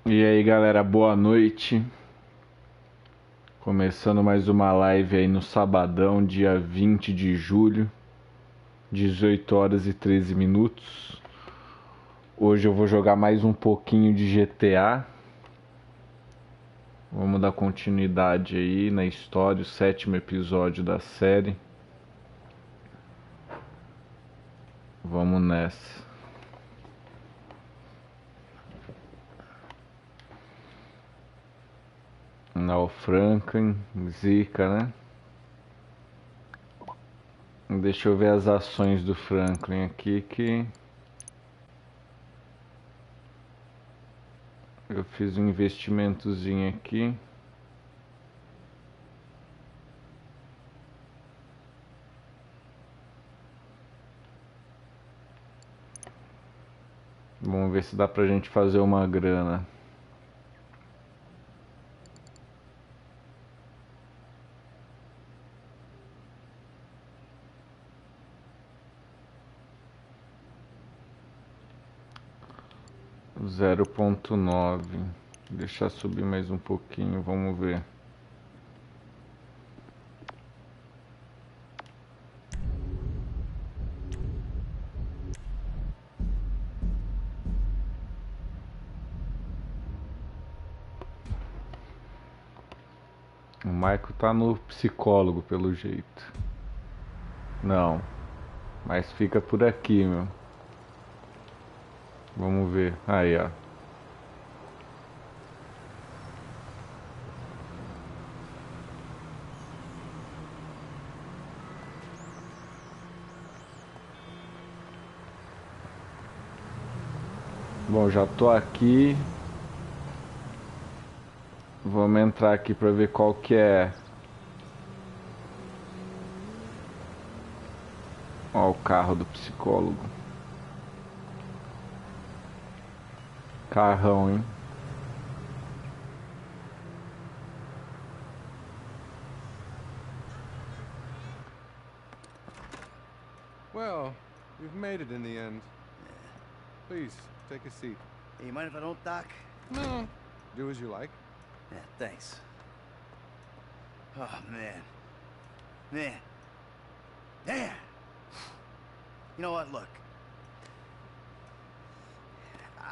E aí galera, boa noite. Começando mais uma live aí no sabadão, dia 20 de julho, 18 horas e 13 minutos. Hoje eu vou jogar mais um pouquinho de GTA. Vamos dar continuidade aí na história, o 7º episódio da série. Vamos nessa. Não, Franklin, zica, né? Deixa eu ver as ações do Franklin aqui que eu fiz um investimentozinho aqui. Vamos ver se dá pra gente fazer uma grana. Zero ponto nove. Deixar subir mais um pouquinho, vamos ver. O Michael tá no psicólogo pelo jeito. Não, mas fica por aqui, meu. Vamos ver. Aí, ó. Bom, já tô aqui. Vamos entrar aqui pra ver qual que é. Ó, o carro do psicólogo. Carrão, hein? Well, you've made it in the end. Please, take a seat. Hey, you mind if I don't, Doc? No, do as you like. Yeah, thanks. Oh, man. Man. Man! You know what, look.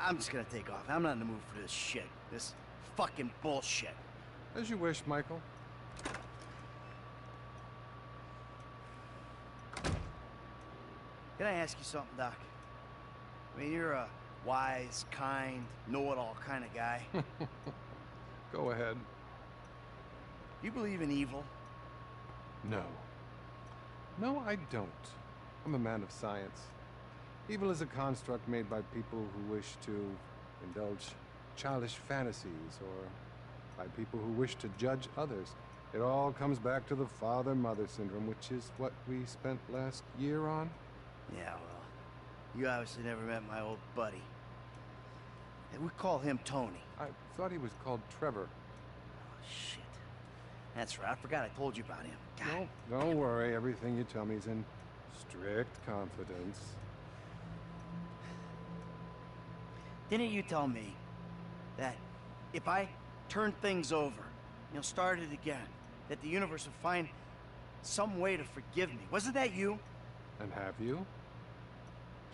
I'm just gonna take off. I'm not in the mood for this shit. This fucking bullshit. As you wish, Michael. Can I ask you something, Doc? I mean, you're a wise, kind, know-it-all kind of guy. Go ahead. You believe in evil? No. No, I don't. I'm a man of science. Evil is a construct made by people who wish to indulge childish fantasies, or by people who wish to judge others. It all comes back to the father-mother syndrome, which is what we spent last year on. Yeah, well, you obviously never met my old buddy. We call him Tony. I thought he was called Trevor. Oh, shit. That's right, I forgot I told you about him. God. No, don't worry. Everything you tell me is in strict confidence. Didn't you tell me that if I turned things over, started again, that the universe would find some way to forgive me? Wasn't that you? And have you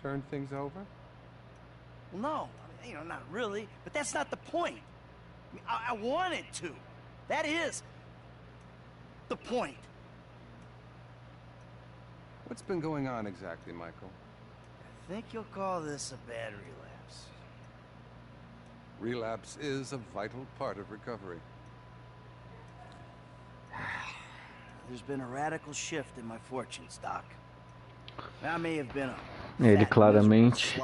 turned things over? Well, no. Not really. But that's not the point. I wanted to. That is the point. What's been going on exactly, Michael? I think you'll call this a bad relapse. Relapse is a vital part of recovery. There's been a radical shift in my fortunes, Doc. I may have been a Ele claramente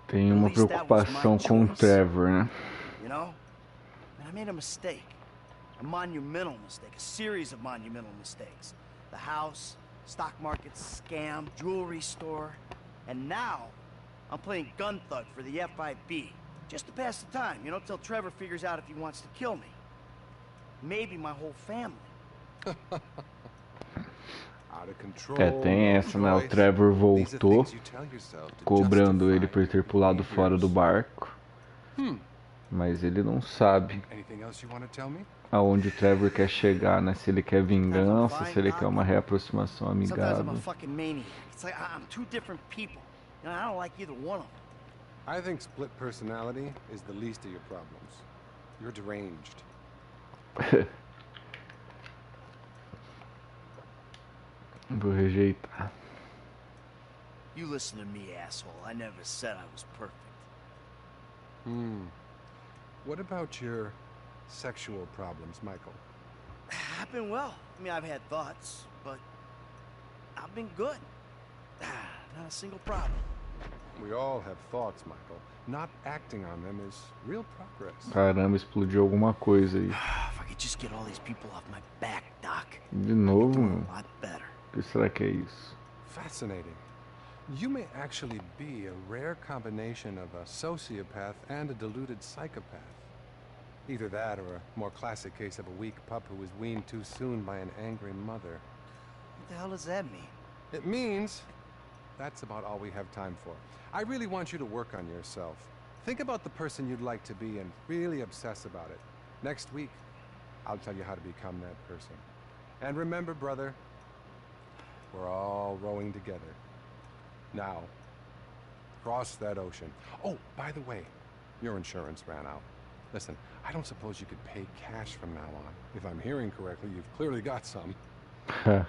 tem uma preocupação com o Trevor, né? You know? I made a mistake. A monumental mistake. A series of monumental mistakes. The house, stock market scam, jewelry store. And now, I'm playing gun thug for the FIB. Just to pass the time, till Trevor figures out if he wants to kill me. Maybe my whole family. Tem essa, né? O Trevor voltou, cobrando ele por ter pulado fora do barco. Mas ele não sabe Anything else you want to tell me? aonde o Trevor quer chegar, né? Se ele quer vingança, se ele quer uma reaproximação Sometimes I'm a amigável. fucking maniac. It's like I'm two different people. You know, I don't like either one of them. I think split personality is the least of your problems. You're deranged. Vou rejeitar. You listen to me, asshole. I never said I was perfect. What about your sexual problems, Michael? I've been well. I mean, I've had thoughts, but I've been good. Not a single problem. We all have thoughts, Michael. Not acting on them is real progress. Caramba, explodiu alguma coisa aí. If I could just get all these people off my back, Doc. De novo, Doing mano. a lot better. O que será que é isso? Fascinating. You may actually be a rare combination of a sociopath and a deluded psychopath. Either that or a more classic case of a weak pup who was weaned too soon by an angry mother. What the hell does that mean? It means that's about all we have time for. I really want you to work on yourself. Think about the person you'd like to be and really obsess about it. Next week, I'll tell you how to become that person. And remember, brother, we're all rowing together. Now, cross that ocean. Oh, by the way, your insurance ran out. Listen, I don't suppose you could pay cash from now on. If I'm hearing correctly, you've clearly got some. Yeah.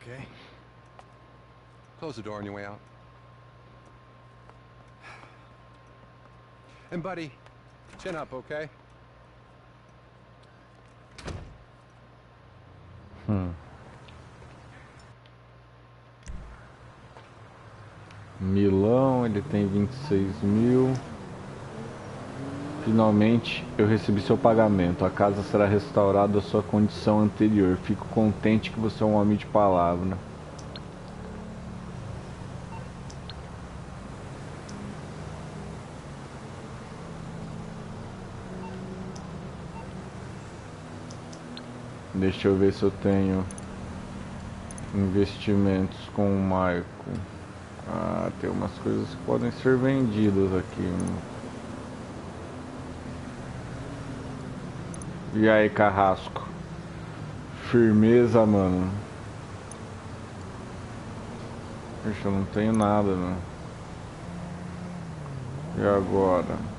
Okay. Close the door on your way out. And buddy, chin up, okay? Milão, ele tem 26 mil. Finalmente eu recebi seu pagamento. A casa será restaurada à sua condição anterior. Fico contente que você é um homem de palavra. Deixa eu ver se eu tenho investimentos com o Marco. Ah, tem umas coisas que podem ser vendidas aqui. E aí, Carrasco? Firmeza, mano. Ixi, eu não tenho nada, né? E agora?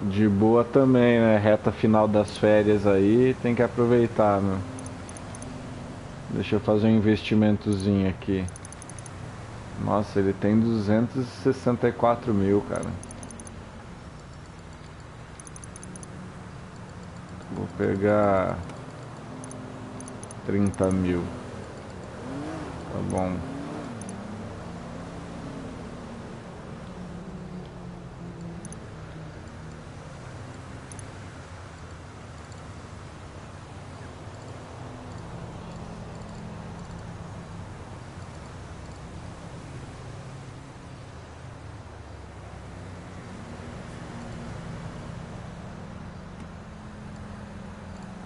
De boa também, né? Reta final das férias aí, tem que aproveitar, meu. Deixa eu fazer um investimentozinho aqui. Nossa, ele tem 264 mil, cara. Vou pegar 30 mil. Tá bom.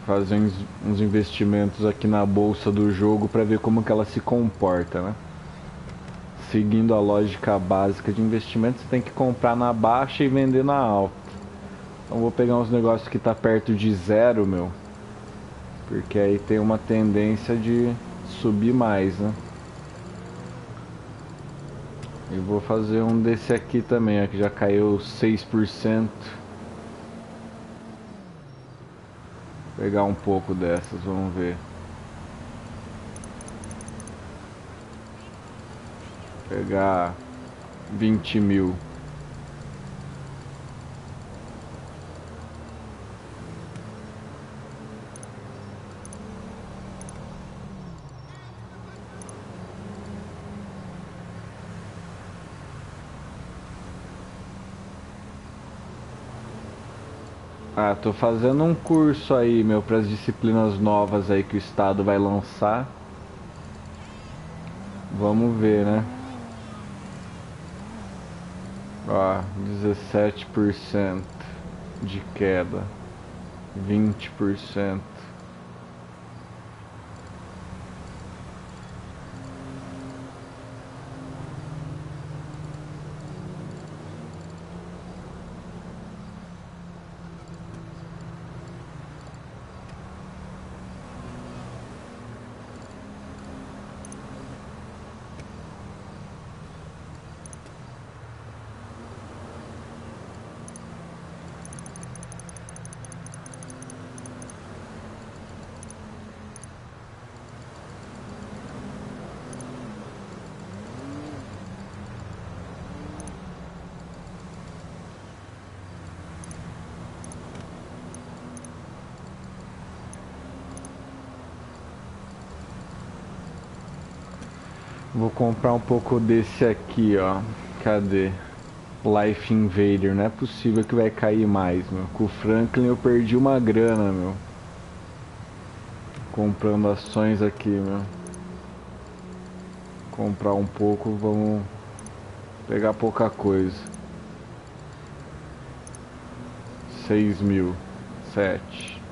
Fazer uns investimentos aqui na bolsa do jogo para ver como que ela se comporta, né? Seguindo a lógica básica de investimento, você tem que comprar na baixa e vender na alta. Então vou pegar uns negócios que tá perto de zero, meu, porque aí tem uma tendência de subir mais, né? E vou fazer um desse aqui também, ó, que já caiu 6%. Pegar um pouco dessas, vamos ver. Pegar 20 mil. Ah, tô fazendo um curso aí, meu, para as disciplinas novas aí que o estado vai lançar. Vamos ver, né? Ó, 17% de queda, 20%. Vou comprar um pouco desse aqui, ó. Cadê? Life Invader. Não é possível que vai cair mais, meu. Com o Franklin eu perdi uma grana, meu. Comprando ações aqui, meu. Comprar um pouco, vamos pegar pouca coisa. 6.000. 7.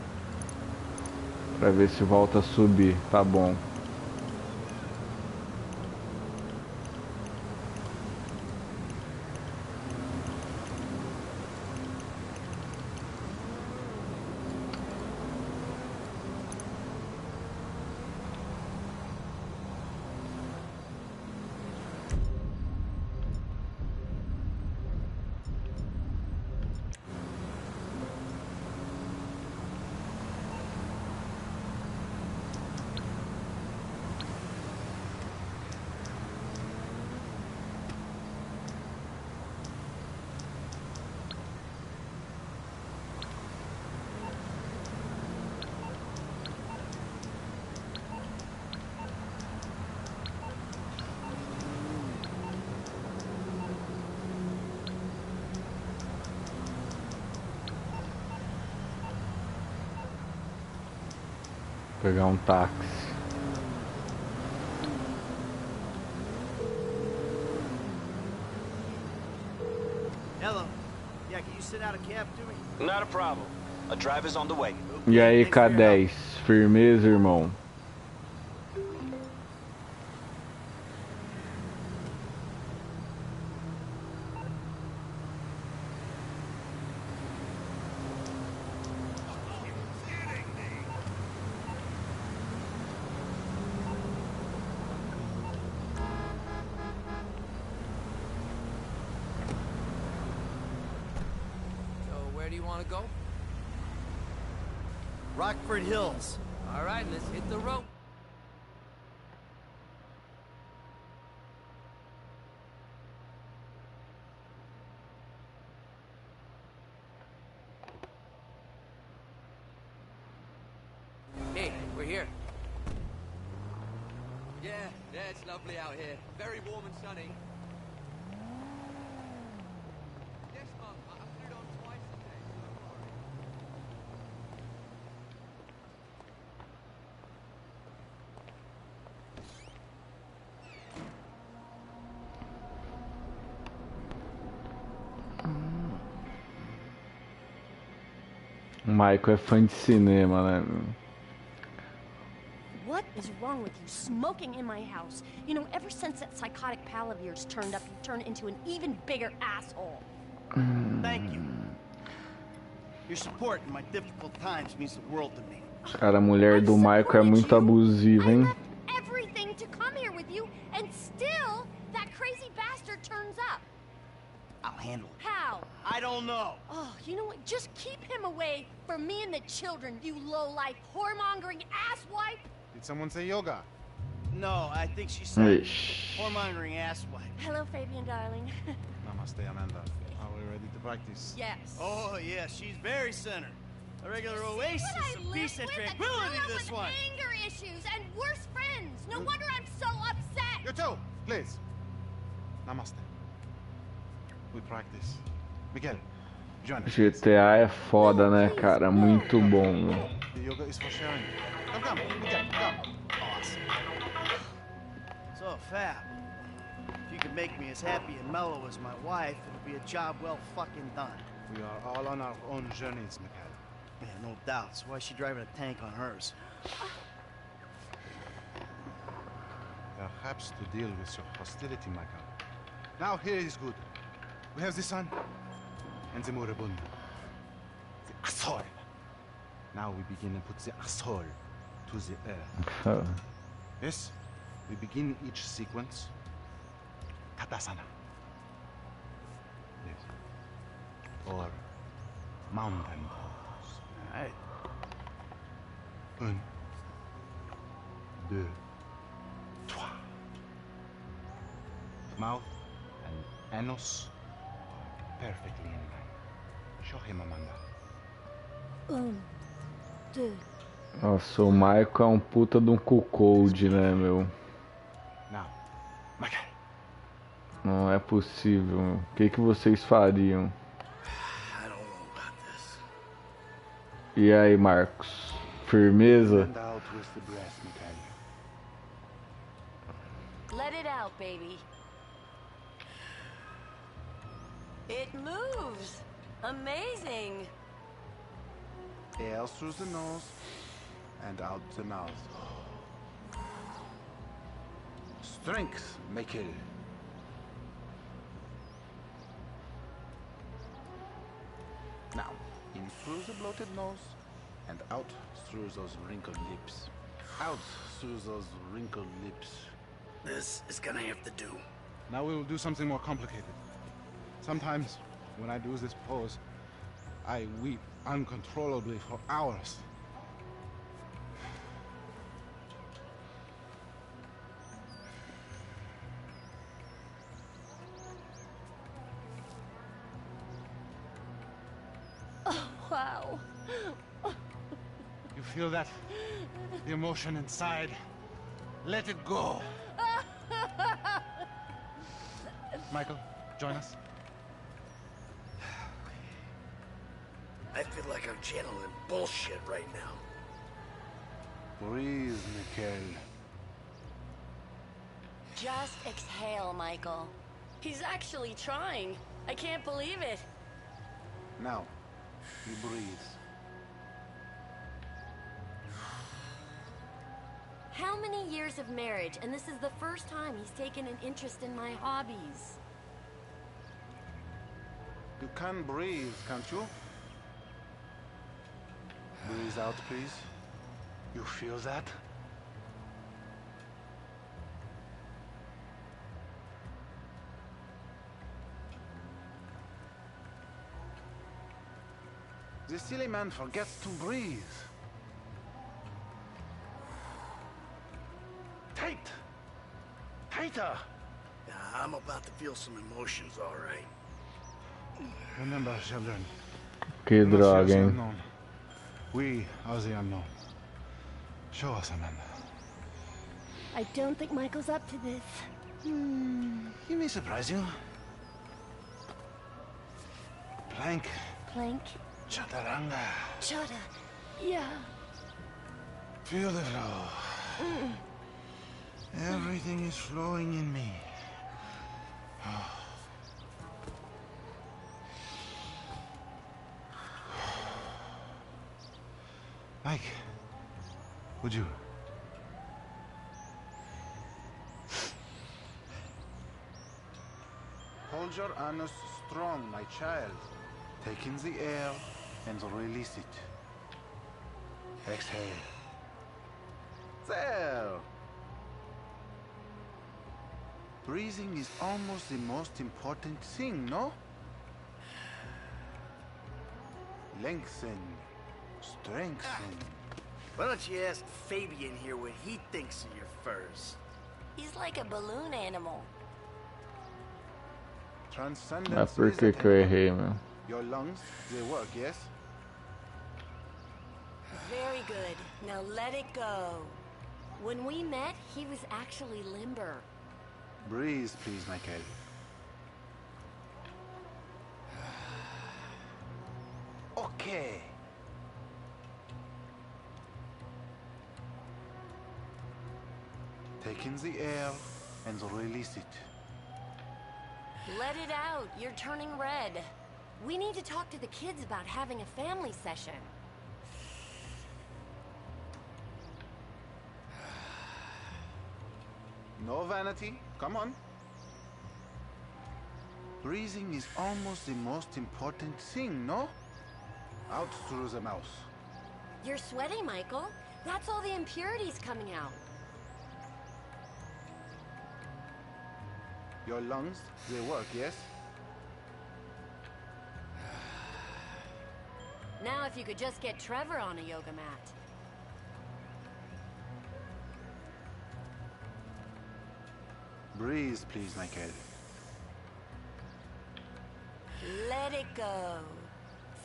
Pra ver se volta a subir. Tá bom. Pegar um táxi. Hello. Yeah, can you send out a cab to me? Not a problem. A driver's on the way. E aí, K10? Firmeza, irmão? Where do you want to go? Rockford Hills. All right, let's hit the road. Hey, we're here. Yeah, it's lovely out here. Very warm and sunny. Yes, Mum, I put it on twice today, so don't worry. O Michael é fã de cinema, né? What is wrong with you smoking in my house? You know, ever since that psychotic pal of yours turned up, you turned into an even bigger asshole. Thank you. Your support in my difficult times means the world to me. Cara, a mulher do Michael é muito abusiva, hein? I left everything to come here with you, and still that crazy bastard turns up. I'll handle it. How? I don't know. Oh, you know what? Just keep him away from me and the children, you low-life, whoremongering asswipe. Did someone say yoga? No, I think she said Ixi. whoremongering asswipe. Hello, Fabian, darling. Namaste, Amanda. Are we ready to practice? Yes. Oh, yeah, she's very centered. A regular oasis What I of peace live and with, tranquility, a girl this with one. anger issues and worse friends. No wonder I'm so upset. You too, please. Namaste. We practice. Miguel, join us. GTA é foda, né, cara? Muito bom. The yoga is for sharing. Come, Miguel, come. Awesome. So, fab. If you could make me as happy and mellow as my wife, it'll be a job well fucking done. We are all on our own journeys, Mikhail. Yeah, no doubts. Why is she driving a tank on hers? Perhaps to deal with your hostility, Michael. Now here is good. We have the sun and the moribund. The asshole. Now we begin and put the asshole to the earth. Yes, we begin each sequence. Katasana. Yes. Or mountain pose. Alright. Un, deux, trois. Mouth and anus perfectly in line. Show him, Amanda. Nossa, o Michael é um puta de um cuckold, né, meu? Now, Michael. Não é possível, meu. O que vocês fariam? I don't know about this. E aí, Marcos? Firmeza? And out with the breath, Michael. Let it out, baby. It moves. Amazing. Air through the nose and out the mouth. Strength, Michael. Now, in through the bloated nose and out through those wrinkled lips. Out through those wrinkled lips. This is gonna have to do. Now we will do something more complicated. Sometimes, when I do this pose, I weep uncontrollably for hours. Wow. You feel that? The emotion inside. Let it go. Michael, join us. I feel like I'm channeling bullshit right now. Breathe, Mikhail. Just exhale, Michael. He's actually trying. I can't believe it. Now, he breathes. How many years of marriage, and this is the first time he's taken an interest in my hobbies. You can breathe, can't you? Breathe out, please. You feel that? This silly man forgets to breathe. Tight! Tighter! Yeah, I'm about to feel some emotions, all right. Remember, children. Que you must droga, face the hein? unknown. We are the unknown. Show us, Amanda. I don't think Michael's up to this. He may surprise you. Plank. Plank? Chaturanga. Chata. Yeah. Feel the flow. Everything is flowing in me. Mike, would you? Hold your anus strong, my child. Take in the air and release it. Exhale. There! Breathing is almost the most important thing, no? Lengthen. Strengthen. Why don't you ask Fabian here what he thinks of your furs? He's like a balloon animal. Transcendence. Mas por is que que eu attainable. errei, meu? Your lungs, they work, yes? Very good. Now let it go. When we met, he was actually limber. Breathe, please, Michael. Okay. Take in the air and release it. Let it out. You're turning red. We need to talk to the kids about having a family session. No vanity. Come on. Breathing is almost the most important thing, no? Out through the mouth. You're sweating, Michael. That's all the impurities coming out. Your lungs, they work, yes? Now if you could just get Trevor on a yoga mat. Breathe, please, Michael. Let it go.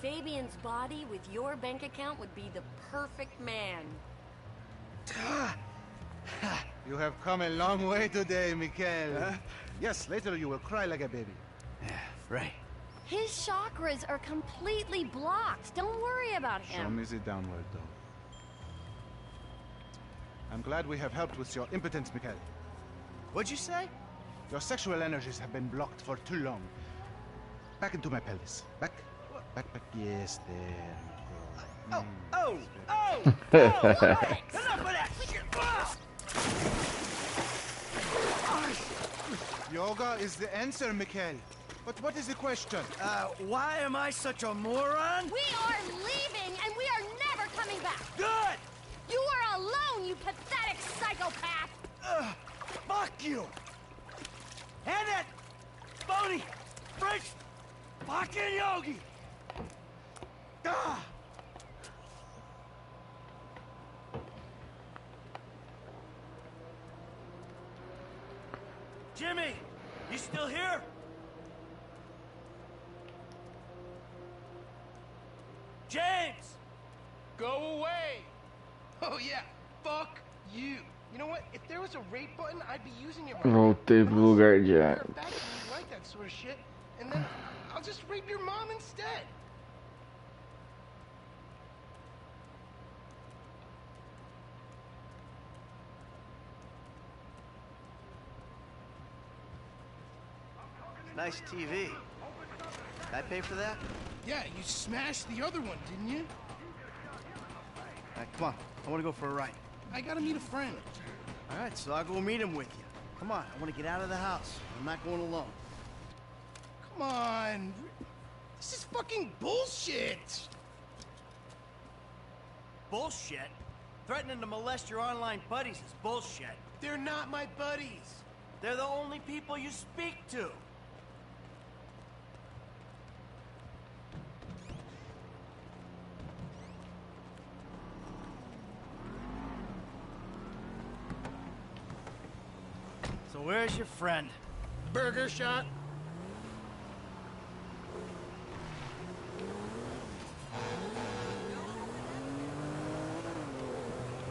Fabian's body with your bank account would be the perfect man. You have come a long way today, Michael. Huh? Yes, later you will cry like a baby. Yeah, right. His chakras are completely blocked. Don't worry about him. Show me the downward, though. I'm glad we have helped with your impotence, Michael. What'd you say? Your sexual energies have been blocked for too long. Back into my pelvis. Back. Back. Yes, there you go. Oh! Enough of that shit! Yoga is the answer, Michael. But what is the question? Why am I such a moron? We are leaving, and we are never coming back. Good! You are alone, you pathetic psychopath. Fuck you! And that phony French fucking yogi! Ah! Jimmy, you still here? James! Go away! Oh yeah, fuck you. You know what? If there was a rate button, I'd be using it right now. Voltei pro lugar de Matter ar. of fact, you like that sort of shit, and then I'll just rape your mom instead. Nice TV. Did I pay for that? Yeah, you smashed the other one, didn't you? All right, come on. I want to go for a ride. I gotta meet a friend. All right, so I'll go meet him with you. Come on, I want to get out of the house. I'm not going alone. Come on. This is fucking bullshit. Bullshit? Threatening to molest your online buddies is bullshit. They're not my buddies. They're the only people you speak to. So where's your friend? Burger shot.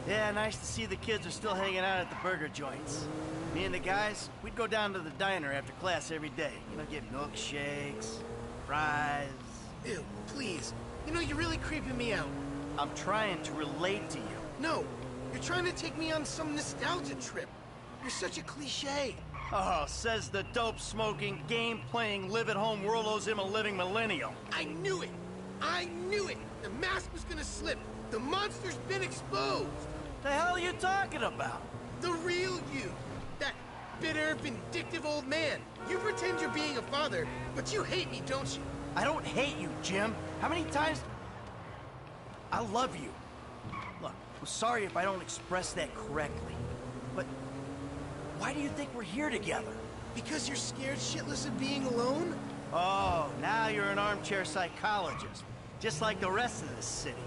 Yeah, nice to see the kids are still hanging out at the burger joints. Me and the guys, we'd go down to the diner after class every day. You know, get milkshakes, fries. Ew, please. You know, you're really creeping me out. I'm trying to relate to you. No, you're trying to take me on some nostalgia trip. You're such a cliche. Oh, says the dope-smoking, game-playing, live-at-home worldos him a living millennial. I knew it. I knew it. The mask was gonna slip. The monster's been exposed. The hell are you talking about? The real you. That bitter, vindictive old man. You pretend you're being a father, but you hate me, don't you? I don't hate you, Jim. How many times... I love you. Look, I'm sorry if I don't express that correctly, but why do you think we're here together? Because you're scared shitless of being alone? Oh, now you're an armchair psychologist, just like the rest of this city.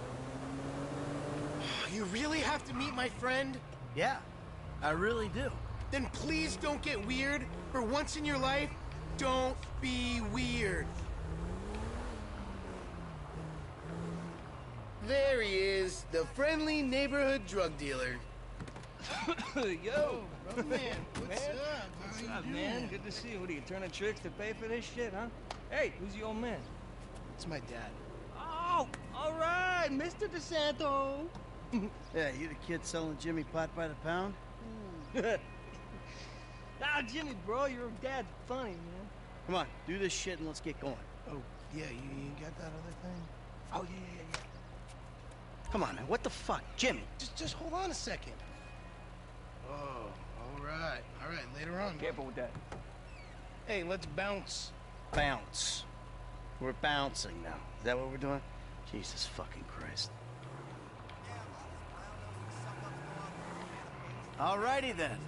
You really have to meet my friend? Yeah, I really do. Then please don't get weird. For once in your life, don't be weird. There he is, the friendly neighborhood drug dealer. Yo, Brother man, what's up? What's up, man? Good to see you. What are you, turning tricks to pay for this shit, huh? Hey, who's the old man? It's my dad. Oh, all right, Mr. DeSanto. Yeah, you the kid selling Jimmy pot by the pound? Ah, Jimmy, bro, your dad's funny, man. Come on, do this shit and let's get going. Oh, yeah, you got that other thing? Oh, yeah. Come on, man, what the fuck? Jimmy! Just hold on a second. Oh, all right, later on. Careful with that. Hey, let's bounce. Bounce. We're bouncing now. Is that what we're doing? Jesus fucking Christ. Alrighty then.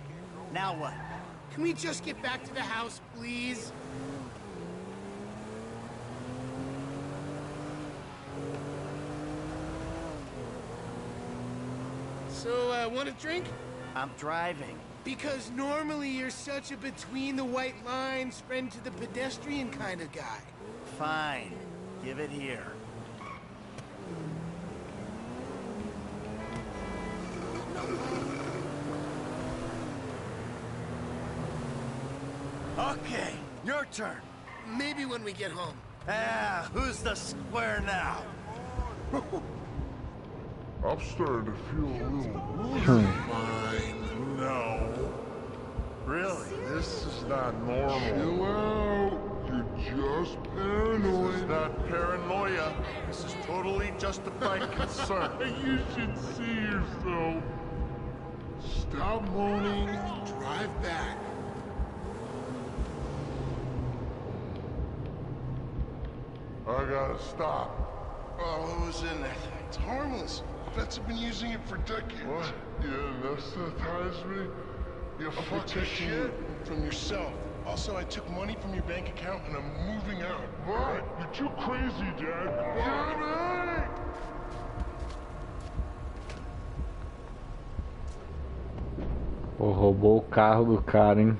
Now what? Can we just get back to the house, please? So, want a drink? I'm driving. Because normally you're such a between the white lines, friend to the pedestrian kind of guy. Fine. Give it here. Okay, your turn. Maybe when we get home. Ah, who's the square now? I'm starting to feel a little fine now. Really? This is not normal. Chill out. You're just paranoid. This is not paranoia. This is totally justified concern. You should see yourself. Stop moaning. Drive back. I gotta stop. Oh, what was in that thing? It's harmless. Vets have been using it for decades. What? You anesthetize me? You fucking Protect shit. you from yourself. Also, I took money from your bank account and I'm moving out. What? You're too crazy, Dad. Jimmy! Pô, roubou o carro do cara, hein?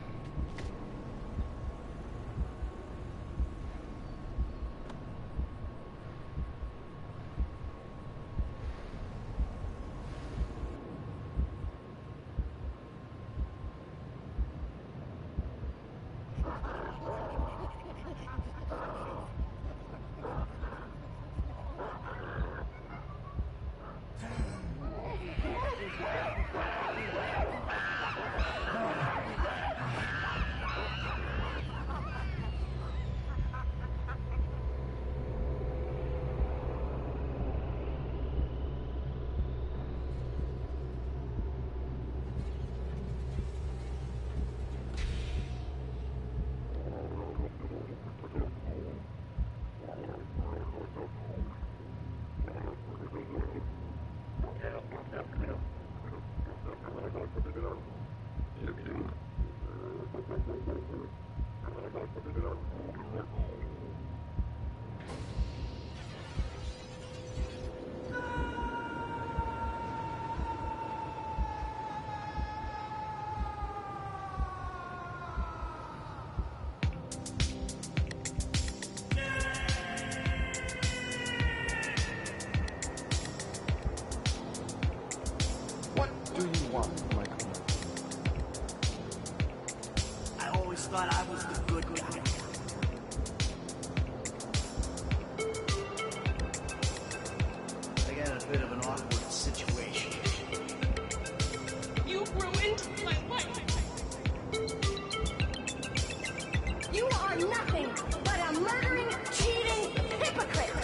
I always thought I was the good guy. I got a bit of an awkward situation. You ruined my life. You are nothing but a murdering, cheating hypocrite.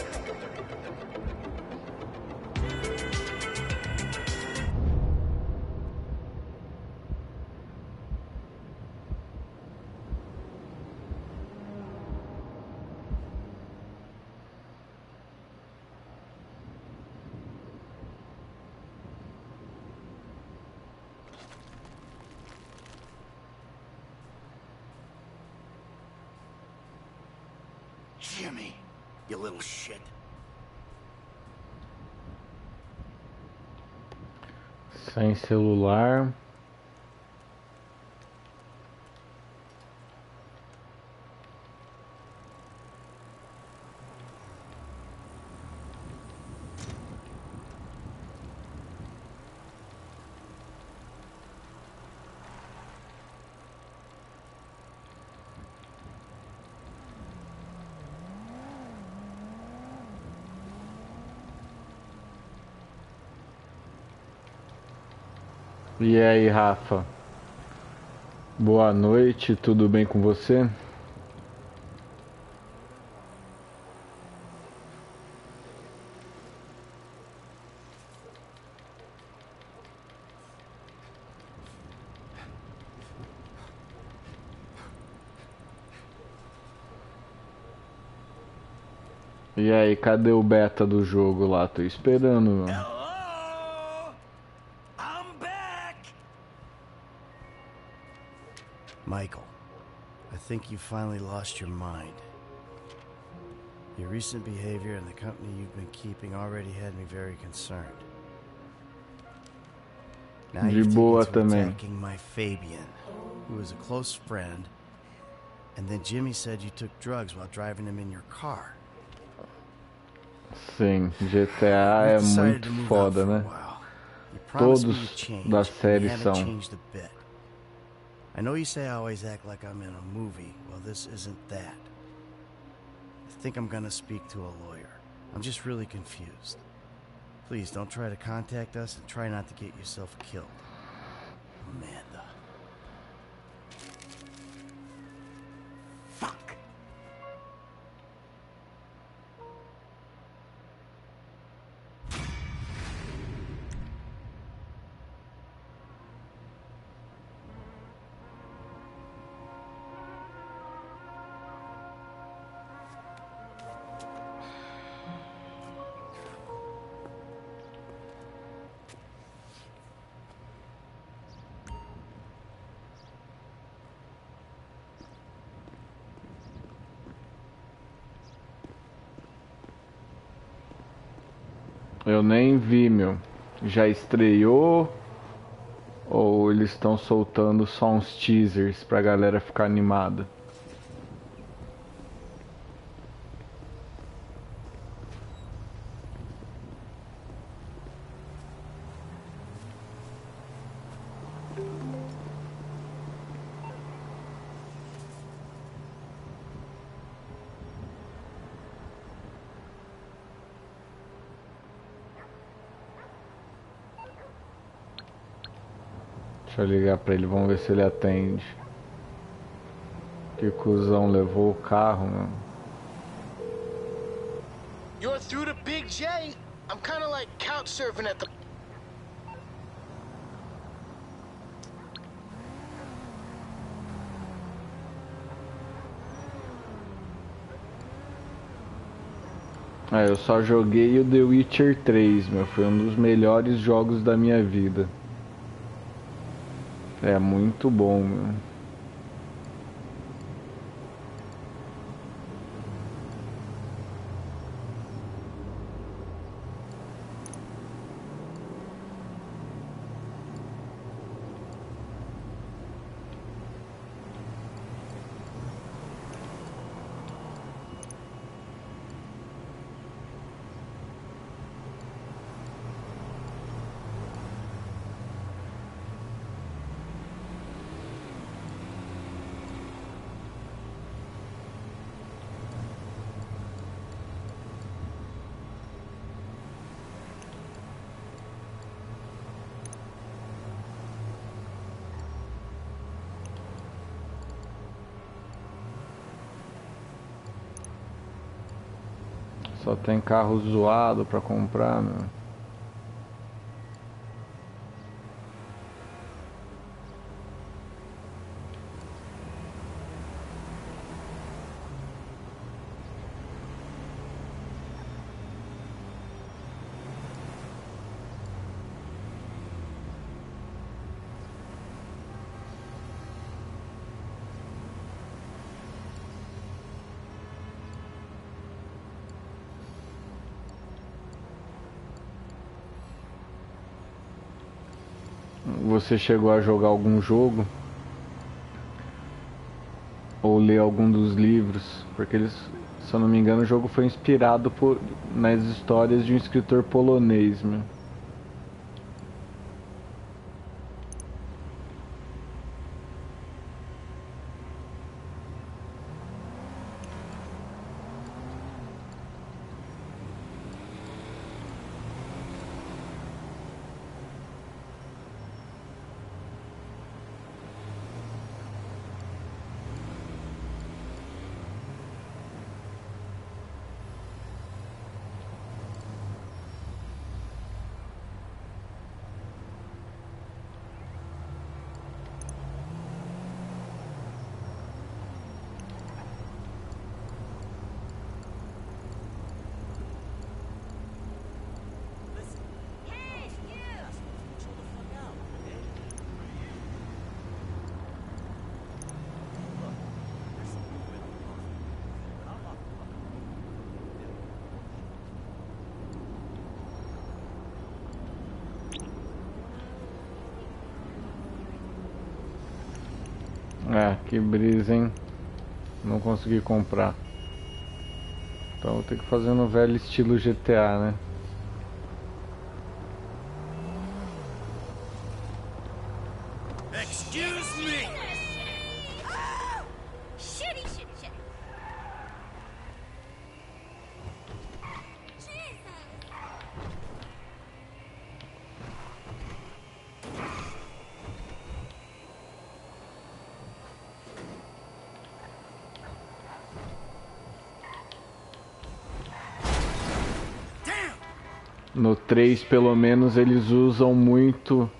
Jimmy, you little shit. Sem celular. E aí, Rafa? Boa noite, tudo bem com você? E aí, cadê o beta do jogo lá? Tô esperando, meu. I'm back! Michael, I think you finally lost your mind. Your recent behavior and the company you've been keeping already had me very concerned. Now De you've boa taken to também. attacking my Fabian, who is a close friend, and then Jimmy said you took drugs while driving him in your car. Sim, GTA é muito foda, né? Todos da série são. I know you say I always act like I'm in a movie. Well, this isn't that. I think I'm gonna speak to a lawyer. I'm just really confused. Please don't try to contact us and try not to get yourself killed. Amanda. Fuck. Eu nem vi, meu. Já estreou? Ou eles estão soltando só uns teasers pra galera ficar animada? Deixa eu ligar pra ele, vamos ver se ele atende. Que cuzão, levou o carro, mano. You're through to Big J. I'm kind of like couch surfing at the... Eu só joguei o The Witcher 3, meu. Foi um dos melhores jogos da minha vida. É muito bom, meu. Só tem carro zoado pra comprar, meu. Você chegou a jogar algum jogo? Ou ler algum dos livros? Porque eles, se eu não me engano, o jogo foi inspirado nas histórias de um escritor polonês, meu. É, que brisa, hein? Não consegui comprar. Então vou ter que fazer no velho estilo GTA, né? Excuse me! Shitty, shitty, shitty. No 3, pelo menos, eles usam muito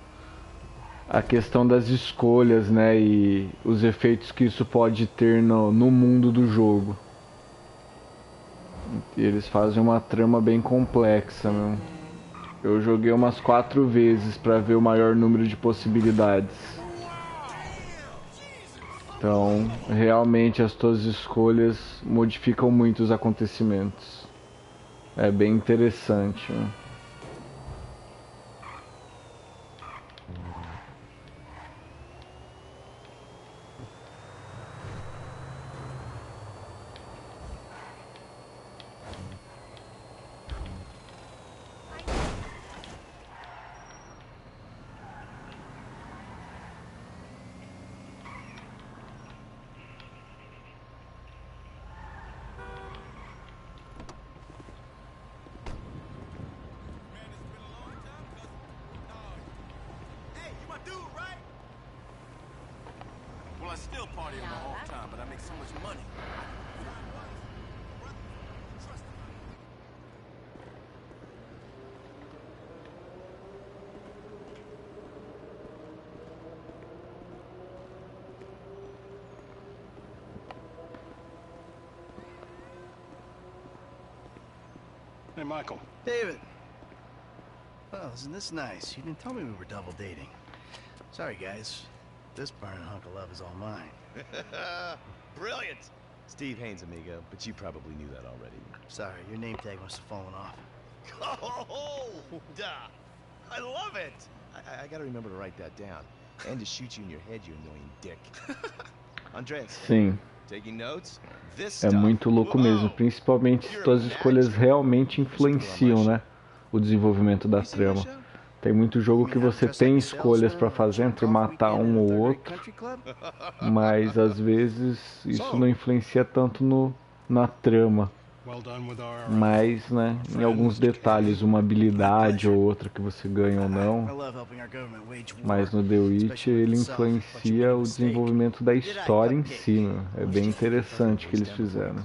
a questão das escolhas, né? E os efeitos que isso pode ter no mundo do jogo. E eles fazem uma trama bem complexa, meu. Eu joguei umas 4 vezes para ver o maior número de possibilidades. Então, realmente as tuas escolhas modificam muito os acontecimentos. É bem interessante, né? Well, I still party on my off time, but I make so much money. Hey, Michael. David. Well, isn't this nice? You didn't tell me we were double dating. Sorry, guys. This burning hunk of love is all mine. Brilliant! Steve Haynes, amigo, but you probably knew that already. Sorry, your name tag must have fallen off. Oh, duh! I love it! I gotta remember to write that down. And to shoot you in your head, you annoying dick. Andreas, Sim. taking notes? É muito louco mesmo, principalmente se suas escolhas realmente influenciam, né, o desenvolvimento da trama. Tem muito jogo que você tem escolhas para fazer entre matar um ou outro, mas às vezes isso não influencia tanto na trama, mas, né, em alguns detalhes, uma habilidade ou outra que você ganha ou não. Mas no The Witch ele influencia o desenvolvimento da história em si, né? É bem interessante o que eles fizeram.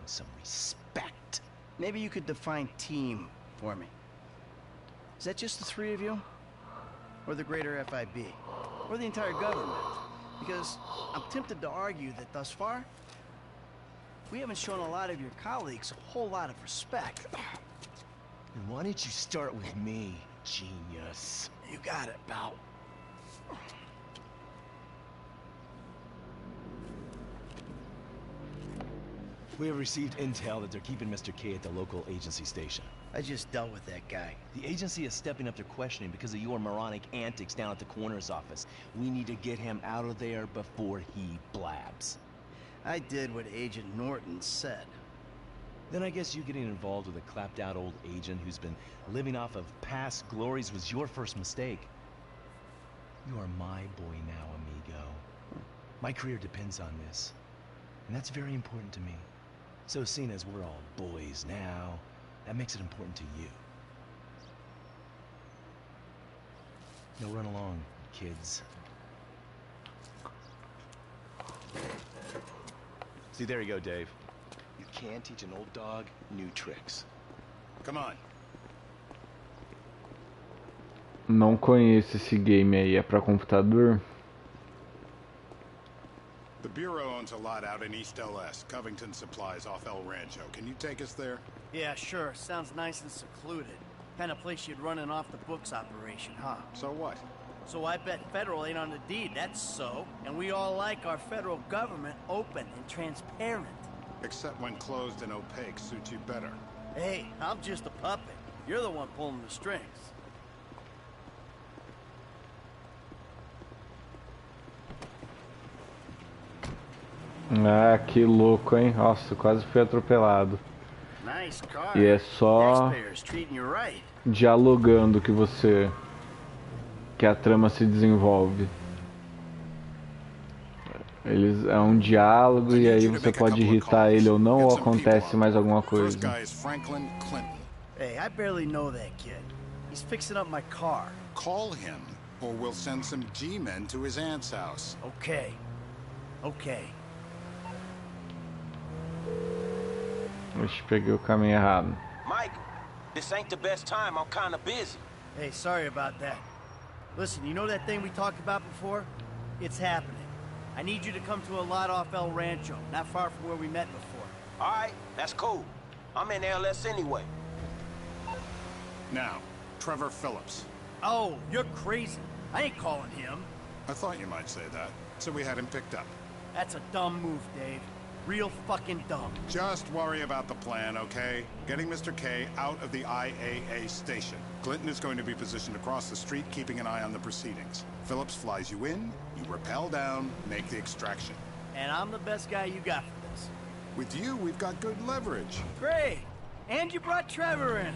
Some respect. Maybe you could define team for me. Is that just the three of you? Or the greater FIB? Or the entire government? Because I'm tempted to argue that thus far, we haven't shown a lot of your colleagues a whole lot of respect. And why don't you start with me, genius? You got it, pal. We have received intel that they're keeping Mr. K at the local agency station. I just dealt with that guy. The agency is stepping up their questioning because of your moronic antics down at the coroner's office. We need to get him out of there before he blabs. I did what Agent Norton said. Then I guess you getting involved with a clapped-out old agent who's been living off of past glories was your first mistake. You are my boy now, amigo. My career depends on this, and that's very important to me. So seeing as we're all boys now, that makes it important to you. Now run along, kids. See, there you go, Dave. You can teach an old dog new tricks. Come on. Não conheço esse game aí, é pra computador? The Bureau owns a lot out in East LS, Covington Supplies off El Rancho. Can you take us there? Yeah, sure. Sounds nice and secluded. Kind of place you'd run an off-the-books operation, huh? So what? So I bet federal ain't on the deed, that's so. And we all like our federal government open and transparent. Except when closed and opaque suits you better. Hey, I'm just a puppet. You're the one pulling the strings. Ah, que louco, hein? Nossa, quase fui atropelado. Nice car. E é só Taxpayers treating you right. dialogando que a trama se desenvolve. É um diálogo e aí você pode irritar ele ou não, ou acontece mais alguma coisa. Hey, I barely know that kid. He's fixing up my car. Call him, or we'll send some G-men to his aunt's house. Okay. Okay. Ixi, peguei o caminho errado. Mike, this ain't the best time. I'm kind of busy. Hey, sorry about that. Listen, you know that thing we talked about before? It's happening. I need you to come to a lot off El Rancho, not far from where we met before. All right, that's cool. I'm in LS anyway. Now, Trevor Phillips. Oh, you're crazy. I ain't calling him. I thought you might say that, so we had him picked up. That's a dumb move, Dave. Real fucking dumb. Just worry about the plan, okay? Getting Mr. K out of the IAA station. Clinton is going to be positioned across the street, keeping an eye on the proceedings. Phillips flies you in, you rappel down, make the extraction. And I'm the best guy you got for this. With you, we've got good leverage. Great. And you brought Trevor in.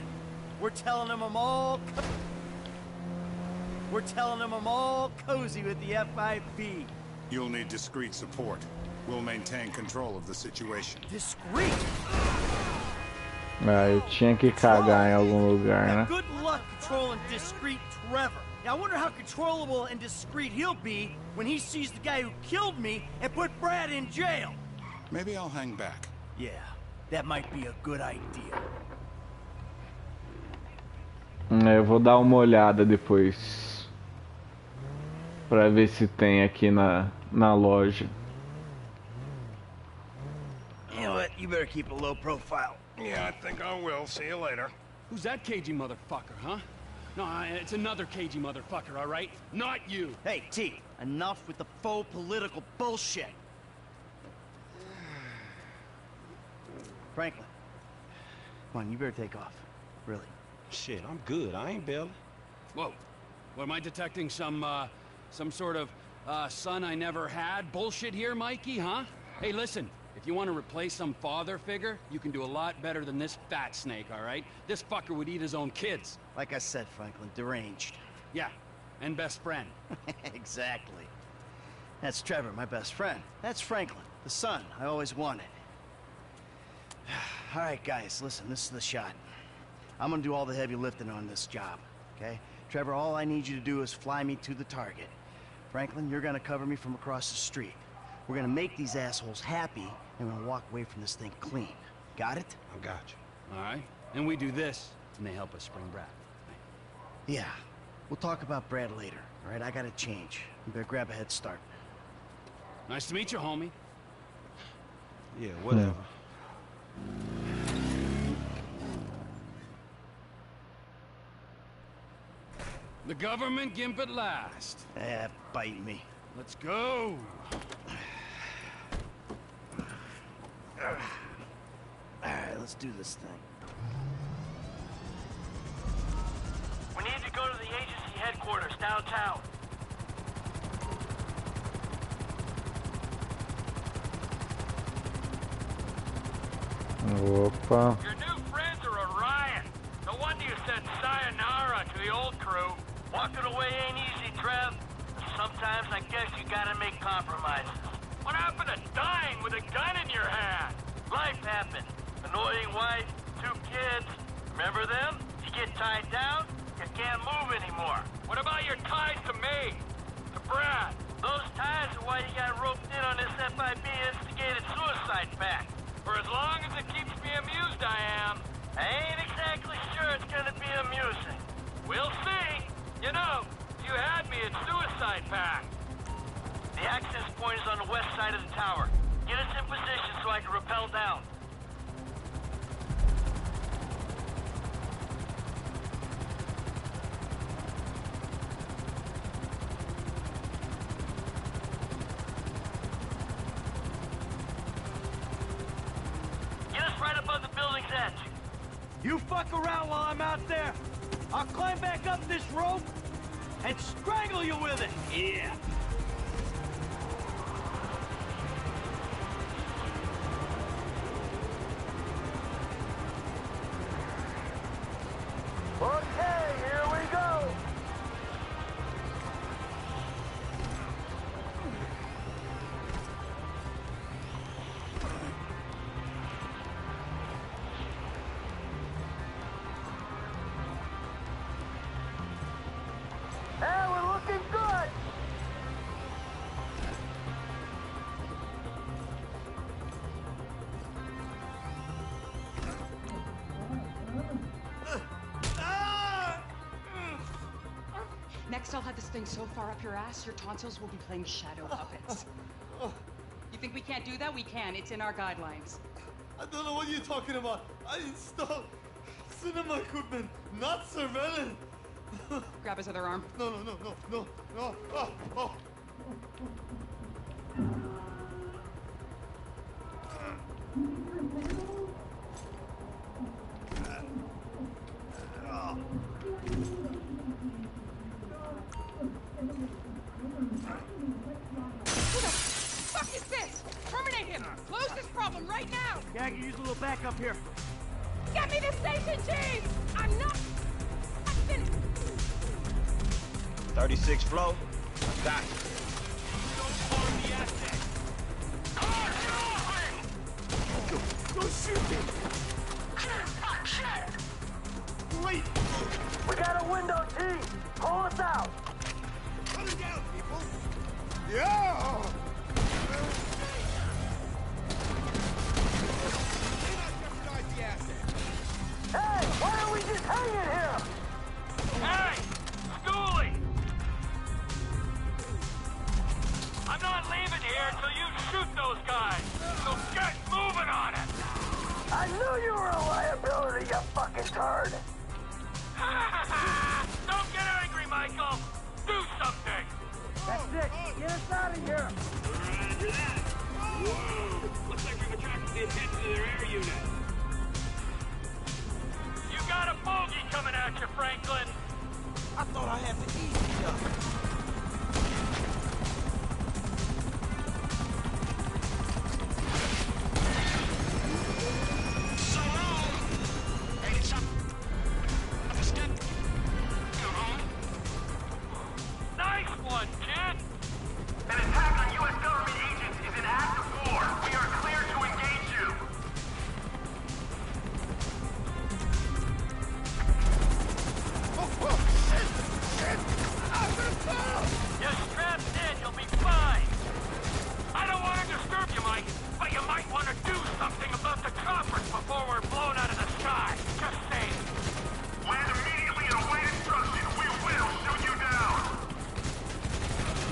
We're telling him I'm all cozy with the FIB. You'll need discreet support. We'll maintain control of the situation. Discreet? Ah, eu tinha que cagar em algum lugar, né? Good luck controlling discreet Trevor. Now I wonder how controllable and discreet he'll be when he sees the guy who killed me and put Brad in jail. Maybe I'll hang back. Yeah, that might be a good idea. Eu vou dar uma olhada depois pra ver se tem aqui na loja. You know what? You better keep a low profile. Yeah, I think I will. See you later. Who's that cagey motherfucker, huh? No, it's another cagey motherfucker, all right? Not you. Hey, T, enough with the faux political bullshit. Franklin, come on, you better take off. Really. Shit, I'm good. I ain't bailing. Whoa. What, am I detecting some sort of, son I never had bullshit here, Mikey, huh? Hey, listen. If you want to replace some father figure, you can do a lot better than this fat snake, all right? This fucker would eat his own kids. Like I said, Franklin, deranged. Yeah, and best friend. Exactly. That's Trevor, my best friend. That's Franklin, the son I always wanted. All right, guys, listen, this is the shot. I'm gonna do all the heavy lifting on this job, okay? Trevor, all I need you to do is fly me to the target. Franklin, you're gonna cover me from across the street. We're gonna make these assholes happy, and we're gonna walk away from this thing clean. Got it? I got you. All right. And we do this, and they help us bring Brad. Yeah. We'll talk about Brad later, all right? I gotta change. You better grab a head start. Nice to meet you, homie. Yeah, whatever. The government gimp at last. Bite me. Let's go. Alright, let's do this thing. We need to go to the agency headquarters downtown. Opa. Your new friends are a riot. No wonder you said sayonara to the old crew. Walking away ain't easy, Trev. Sometimes I guess you gotta make compromises. What happened to dying with a gun in your hand? Life happened. Annoying wife, 2 kids. Remember them? You get tied down, you can't move anymore. What about your ties to me? To Brad? Those ties are why you got roped in on this FIB instigated suicide pact. For as long as it keeps me amused, I am. I ain't exactly sure it's gonna be amusing. We'll see. You know, you had me at suicide pact. The access point is on the west side of the tower. Get us in position so I can rappel down. Get us right above the building's edge. You fuck around while I'm out there. I'll climb back up this rope and strangle you with it. Yeah. Next, I'll have this thing so far up your ass, your tonsils will be playing shadow puppets. You think we can't do that? We can. It's in our guidelines. I don't know what you're talking about. I installed cinema equipment, not surveillance. Grab his other arm. No. Oh. Fuck is this? Terminate him! Close this problem right now! Yeah, I can use a little backup here. Get me the station chief! I'm not finished! 36 flow. Got it. Don't shoot me! Shit! Wait! We got a window, T! Pull us out! Put it down, people! Yeah! Hey, why are we just hanging here? Hey, Schoolie! I'm not leaving here until you shoot those guys. So get moving on it. I knew you were a liability, you fucking turd. Don't get angry, Michael. Do something. That's it. Get us out of here. Looks like we've attracted the attention of their air unit. You got a bogey coming at you, Franklin. I thought I had the easy job. Nice one, kid. An attack on U.S. government agents is an act of war. We are clear to engage you. Shit! I'm gonna fall! You're strapped in, you'll be fine. I don't want to disturb you, Mike, but you might want to do something about the choppers before we're blown out of the sky. Just saying. Land immediately and await instruction. We will shoot you down.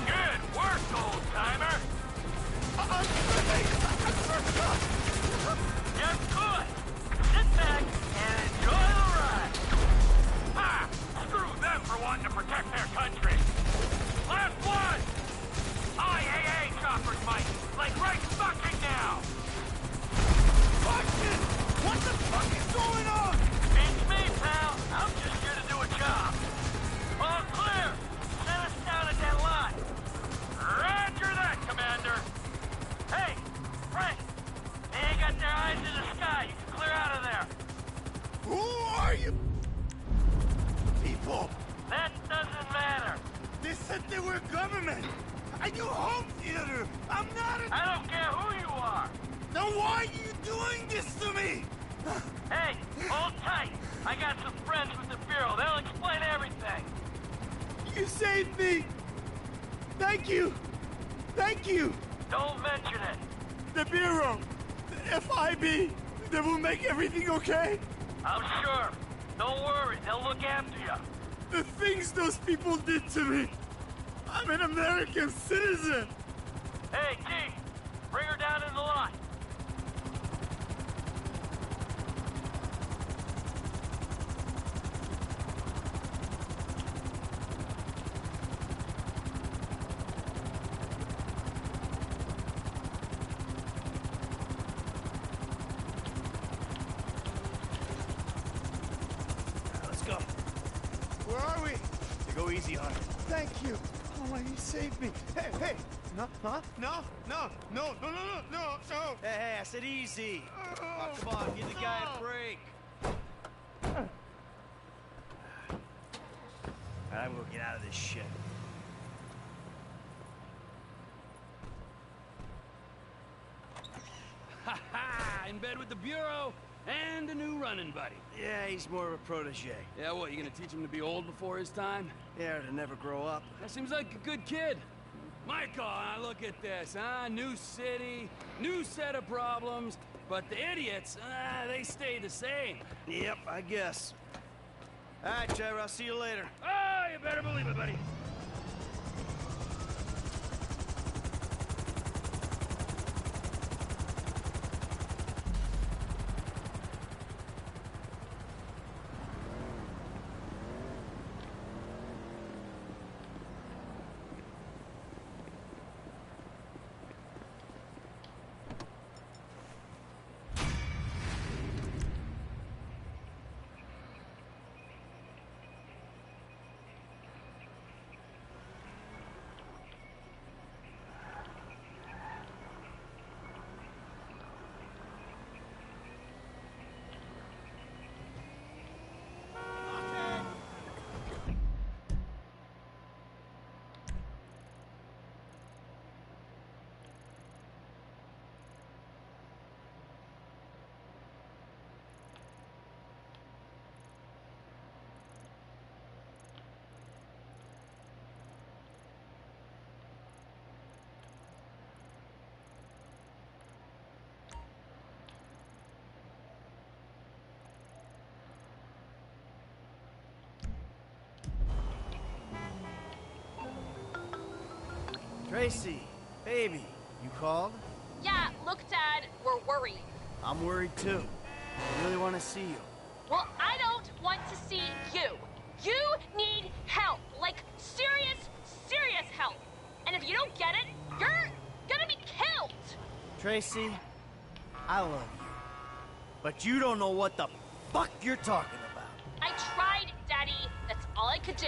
Good work, old-timer. I'm first up! You're good. Sit back and enjoy the ride. Ha! Screw them for wanting to protect their country. Last one! IAA choppers, Mike. Like right fucking now. Fuck this! What the fuck is going on? Beats me, pal. I'm just here to do a job. All clear. Send us down at that line. Roger that, Commander. Hey, Frank. They ain't got their eyes in the sky. You can clear out of there. Who are you? People! That doesn't matter. They said they were government! I do home theater! I'm not a... I don't care who you are. Then why are you doing this to me? Hey, hold tight. I got some friends with the Bureau. They'll explain everything. You saved me! Thank you! Thank you! Don't mention it. The Bureau! The FIB! They will make everything okay? I'm sure. Don't worry. They'll look after you. The things those people did to me! I'm an American citizen! Hey, T. Bring her down in the lot. Let's go. Where are we? Go easy on it. Thank you! Oh, you saved me! Hey! No! Hey, I said easy. Oh, come on, give the guy a break. I will get out of this shit. Ha ha! In bed with the Bureau and a new running buddy. Yeah, he's more of a protege. Yeah, what, you gonna teach him to be old before his time? Yeah, to never grow up. That seems like a good kid. Michael, look at this, huh? New city, new set of problems, but the idiots, they stay the same. Yep, I guess. All right, Trevor, I'll see you later. Oh, you better believe it, buddy. Tracy, baby, you called? Yeah, look, Dad, we're worried. I'm worried too. I really want to see you. Well, I don't want to see you. You need help. Like, serious, serious help. And if you don't get it, you're gonna be killed. Tracy, I love you. But you don't know what the fuck you're talking about. I tried, Daddy. That's all I could do.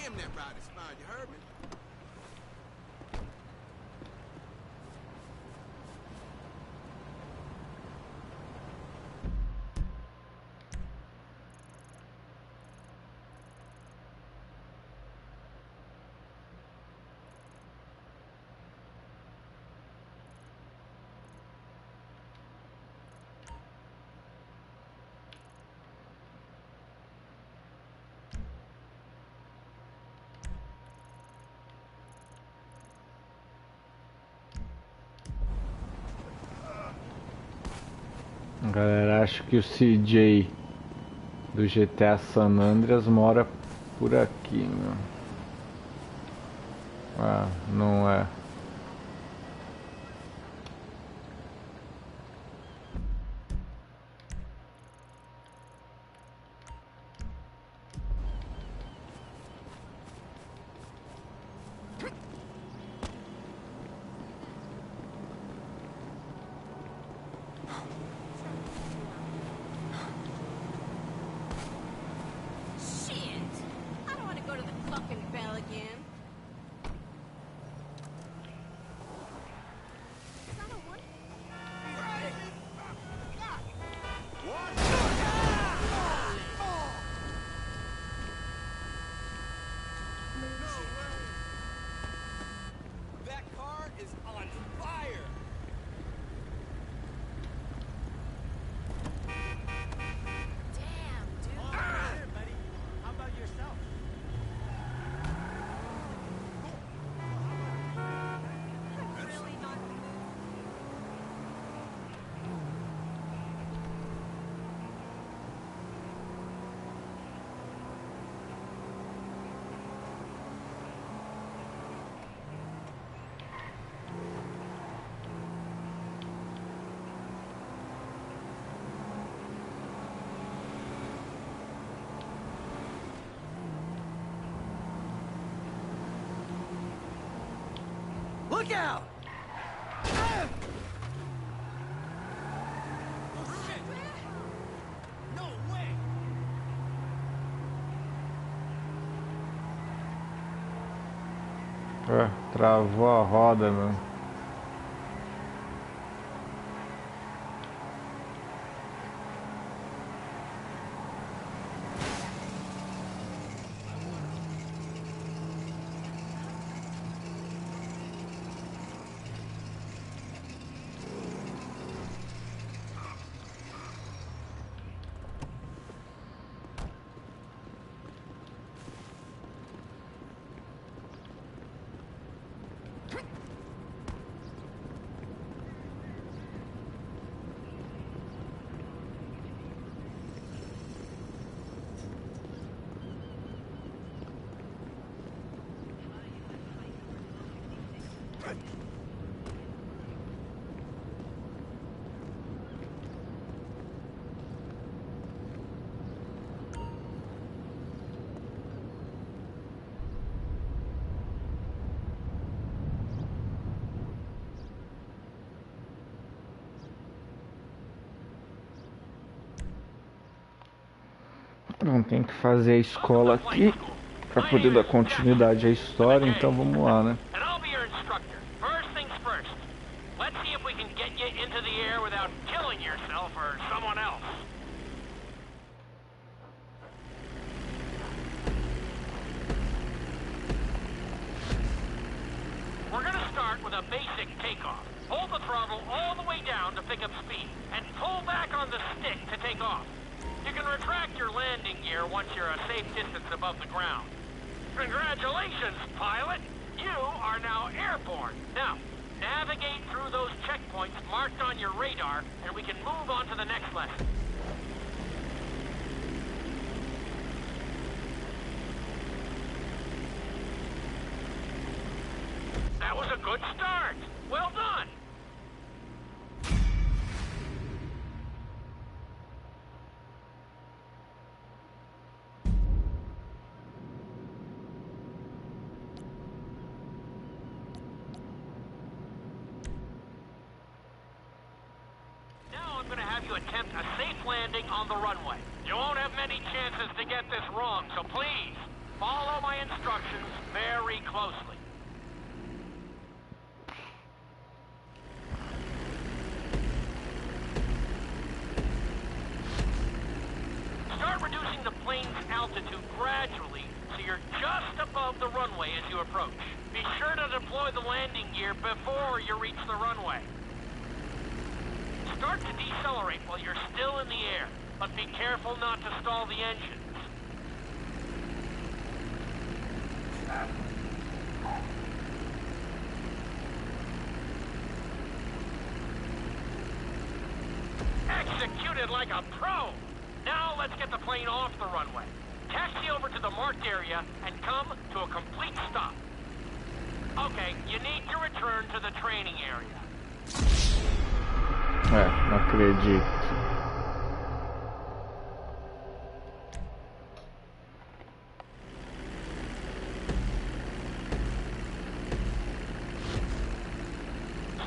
Damn, that ride is fine, you heard me? Galera, acho que o CJ do GTA San Andreas mora por aqui, meu. Ah, não é. Look out! Travou a roda, meu. Não tem que fazer a escola aqui para poder dar continuidade à história, então vamos lá, né? And I'll be your instructor. First things first. Let's see if we can get you into the air without killing yourself or someone else. We're gonna start with a basic takeoff. Hold the throttle all the way down to pick up speed, and pull back on the stick to take off. You can retract your landing gear once you're a safe distance above the ground. Congratulations, pilot! You are now airborne. Now, navigate through those checkpoints marked on your radar, and we can move on to the next lesson. That was a good start. Well done. Now I'm going to have you attempt a safe landing on the runway. You won't have many chances to get this wrong, so please follow my instructions very closely. Start reducing the plane's altitude gradually so you're just above the runway as you approach. Be sure to deploy the landing gear before you reach the runway. Start to decelerate while you're still in the air, but be careful not to stall the engines. Executed like a pro! Now let's get the plane off the runway. Taxi over to the marked area and come to a complete stop. Okay, you need to return to the training area. Não acredito.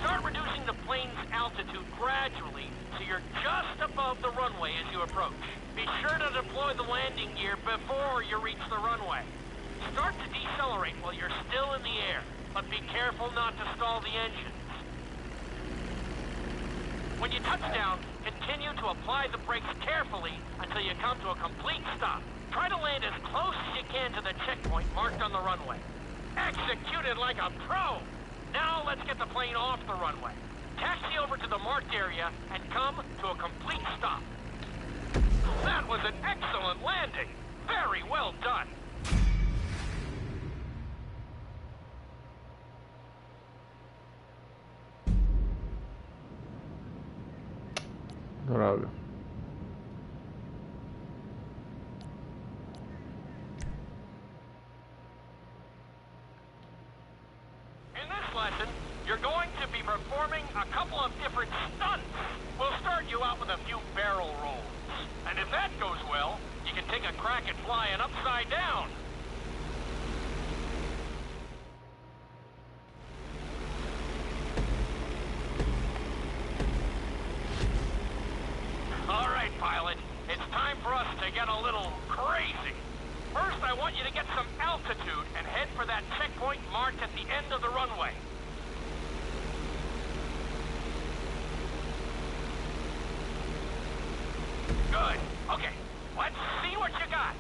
Start reducing the plane's altitude gradually so you're just above the runway as you approach. Be sure to deploy the landing gear before you reach the runway. Start to decelerate while you're still in the air, but be careful not to stall the engines. When you touch down, continue to apply the brakes carefully until you come to a complete stop. Try to land as close as you can to the checkpoint marked on the runway. Executed like a pro! Now let's get the plane off the runway. Taxi over to the marked area and come to a complete stop. That was an excellent landing. Very well done. Droga. In this lesson, you're going to be performing a couple of different stunts. We'll start you out with a few barrel rolls. And if that goes well, you can take a crack at flying upside down. All right, pilot. It's time for us to get a little crazy. First, I want you to get some altitude and head for that checkpoint marked at the end of the runway. Good. Okay, let's see what you got.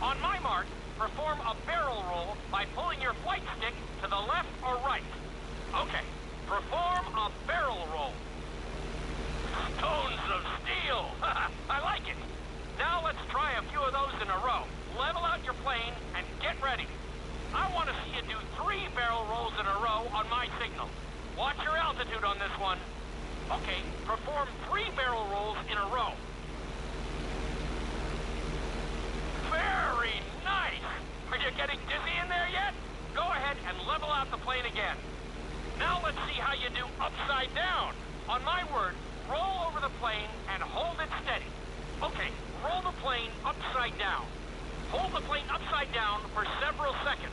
On my mark, perform a barrel roll by pulling your flight stick to the left or right. Okay, perform a barrel roll. Stones of steel! I like it. Now let's try a few of those in a row. Level out your plane and get ready. I want to see you do 3 barrel rolls in a row on my signal. Watch your altitude on this one. Okay, perform 3 barrel rolls in a row. Very nice! Are you getting dizzy in there yet? Go ahead and level out the plane again. Now let's see how you do upside down. On my word, roll over the plane and hold it steady. Okay, roll the plane upside down. Hold the plane upside down for several seconds.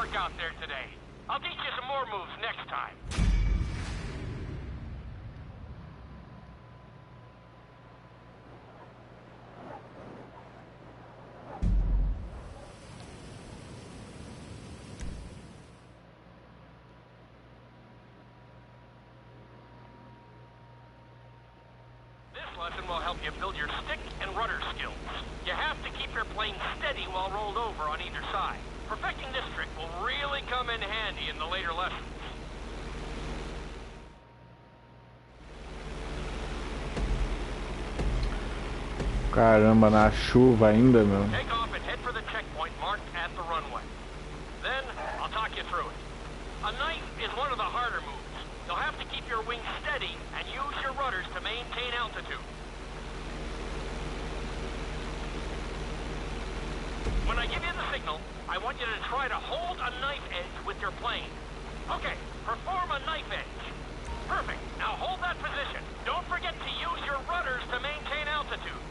work out there today. I'll teach you some more moves next time. Lesson will help you build your stick and rudder skills. You have to keep your plane steady while rolled over on either side. Perfecting this trick will really come in handy in the later lessons. Caramba, na chuva ainda, meu. Take off and head for the checkpoint marked at the runway. Then, I'll talk you through it. A knife is one of the harder moves. You'll have to keep your wings steady and use your rudders to maintain altitude. When I give you the signal, I want you to try to hold a knife edge with your plane. Okay, perform a knife edge. Perfect. Now hold that position. Don't forget to use your rudders to maintain altitude.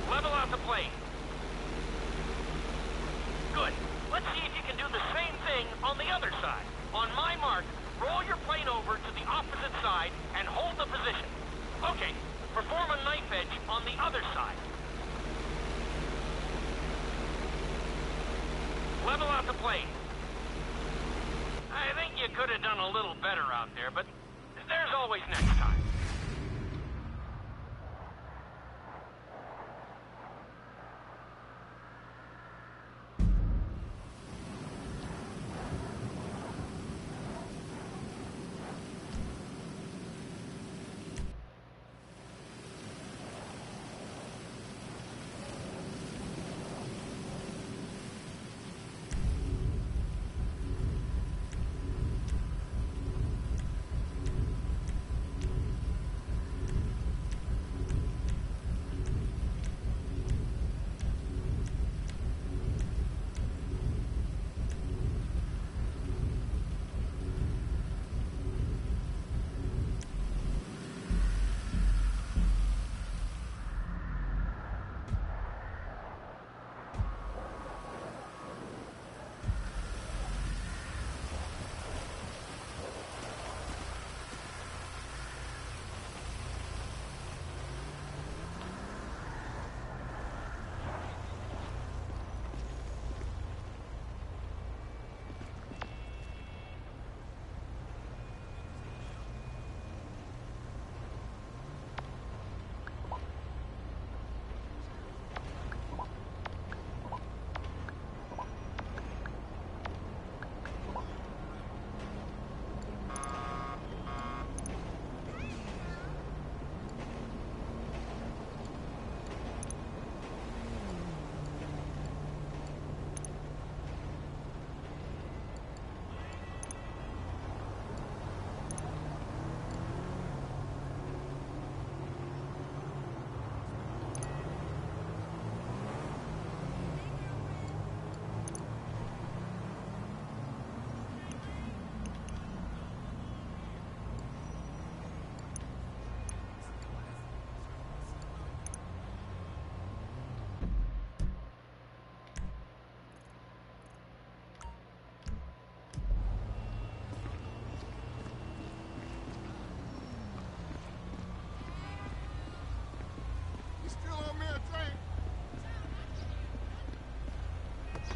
Level out the plane. Good. Let's see if you can do the same thing on the other side. On my mark, roll your plane over to the opposite side and hold the position. Okay, perform a knife edge on the other side. Level out the plane. I think you could have done a little better out there, but there's always next time.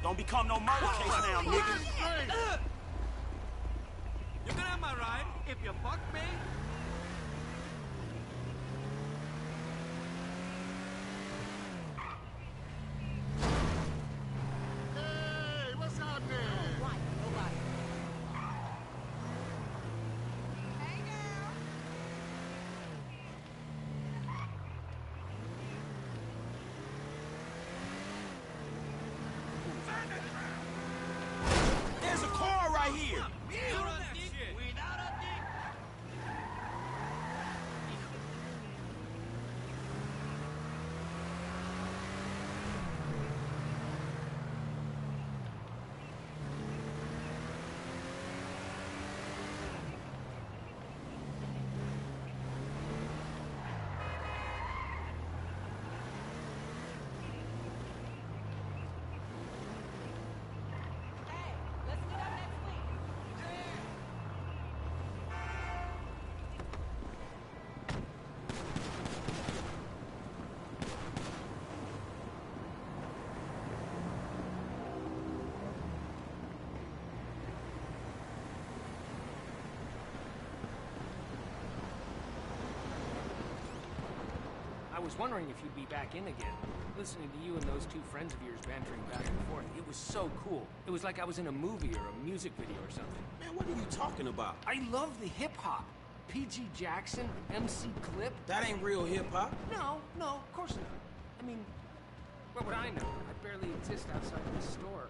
Don't become no murder case now, nigga. You can have my ride if you fuck me. Hey, what's happening? Nobody. There's a car right here. was wondering if you'd be back in again. Listening to you and those two friends of yours bantering back and forth, it was so cool. It was like I was in a movie or a music video or something. Man, what are you talking about? I love the hip-hop. P.G. Jackson, MC Clip. That ain't real hip-hop. No, of course not. I mean, what would I know? I barely exist outside of this store.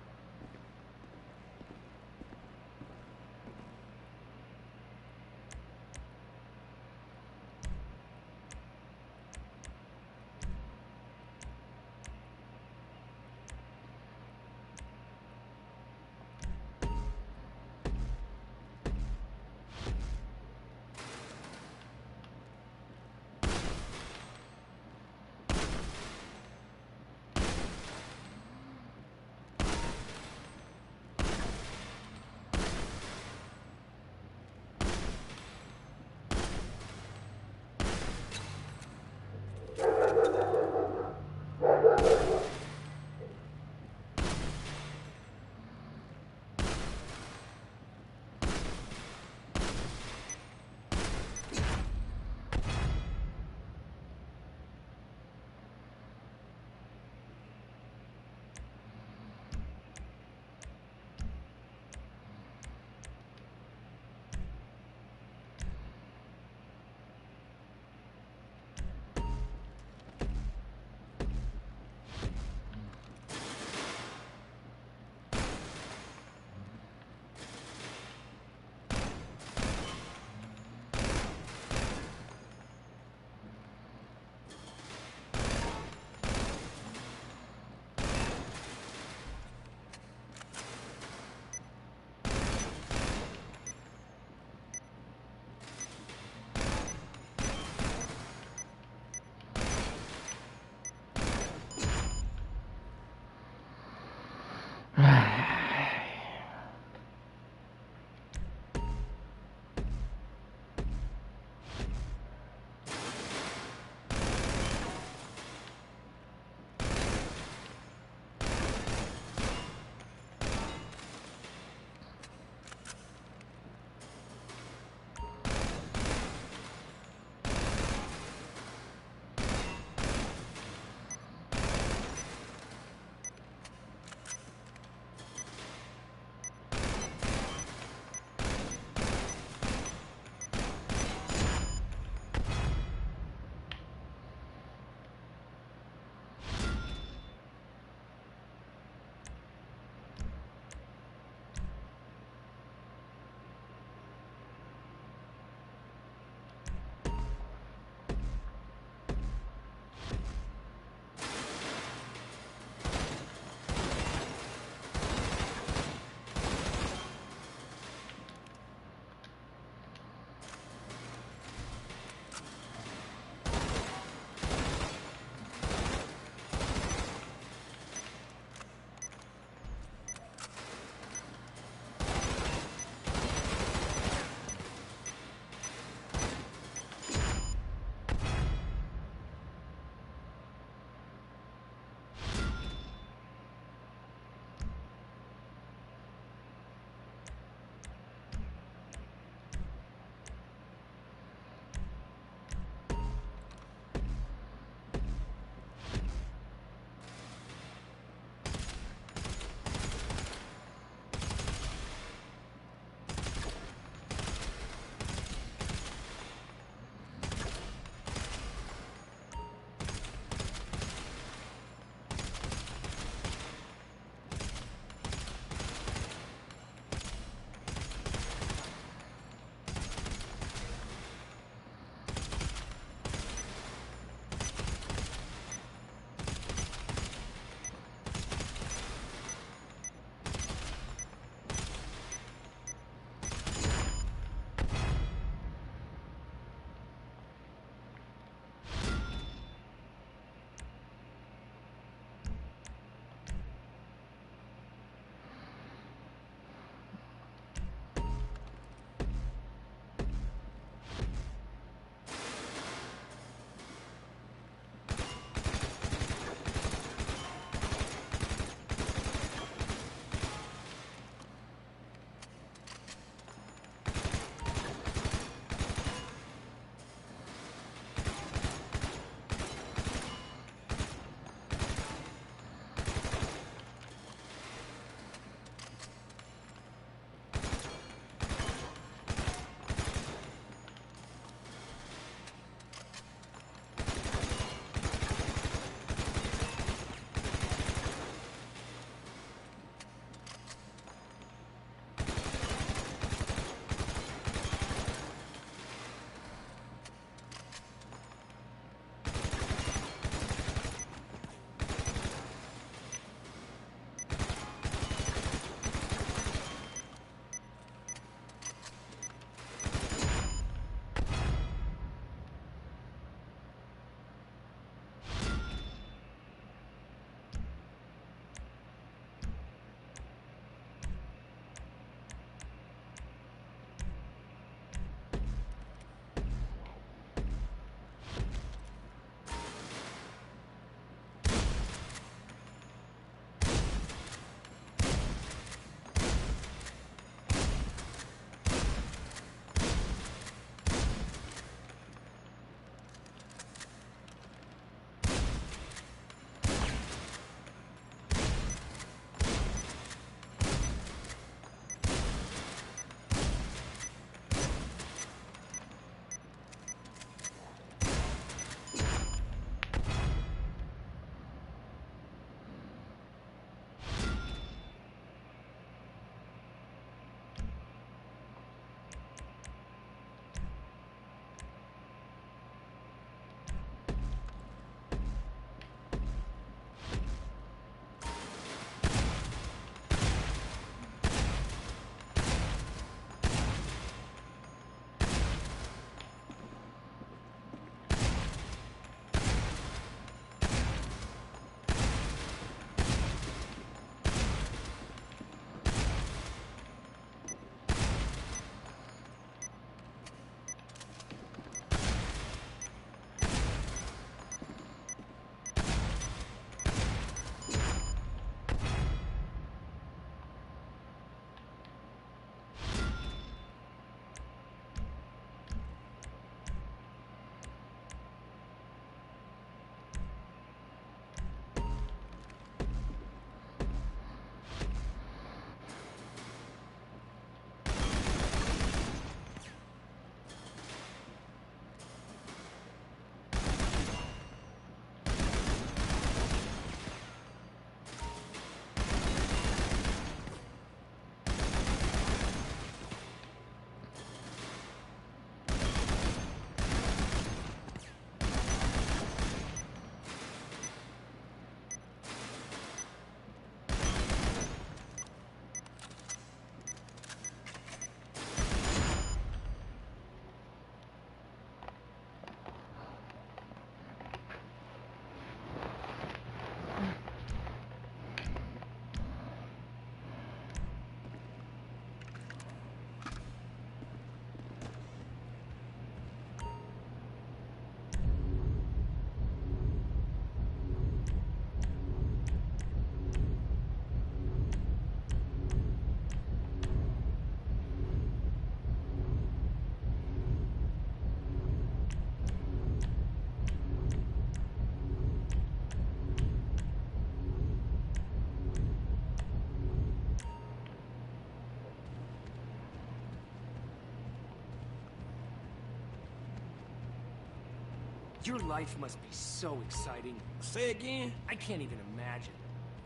Your life must be so exciting. Say again? I can't even imagine.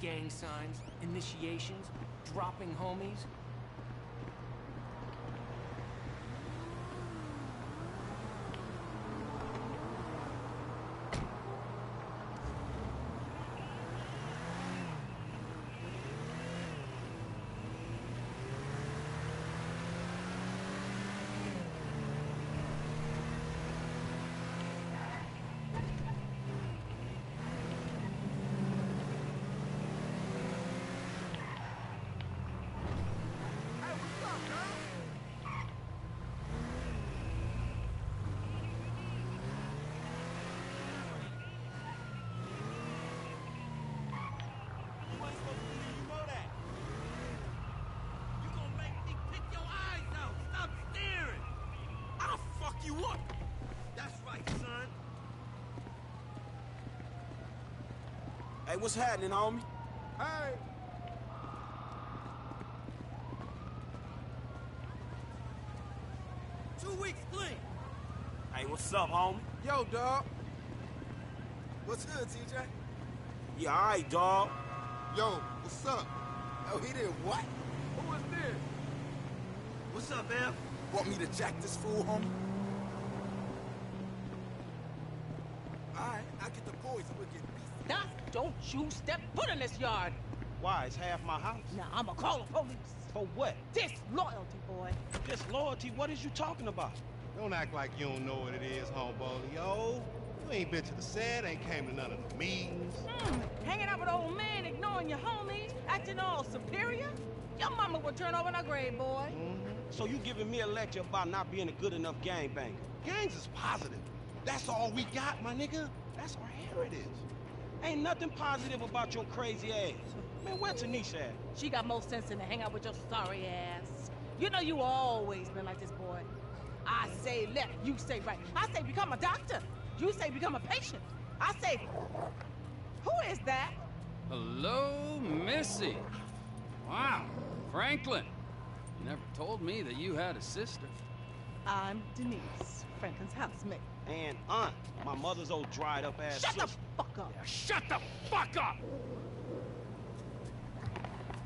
Gang signs, initiations, dropping homies. You up. That's right, son. Hey, what's happening, homie? Hey! Two weeks clean. Hey, what's up, homie? Yo, dog. What's good, TJ? Yeah, all right, dog. Yo, what's up? Yo, he did what? Who is this? What's up, F? Want me to jack this fool, homie? Alright, I get the boys and we'll get beef. Now, don't you step foot in this yard. Why? It's half my house. Now, I'ma call the police. For what? Disloyalty, boy. Disloyalty? What is you talking about? Don't act like you don't know what it is, homeboy. Yo, you ain't been to the set, ain't came to none of the meetings. Hanging out with old man, ignoring your homies, acting all superior? Your mama would turn over in her grave, boy. So you giving me a lecture about not being a good enough gangbanger? Gangs is positive. That's all we got, my nigga. That's our heritage. Ain't nothing positive about your crazy ass. Man, where Tanisha at? She got more sense than to hang out with your sorry ass. You know you always been like this, boy. I say left, you say right. I say become a doctor. You say become a patient. I say, who is that? Hello, Missy. Wow, Franklin. You never told me that you had a sister. I'm Denise, Franklin's housemate. And Aunt, my mother's old dried up ass Shut sister. the fuck up. Yeah, shut the fuck up!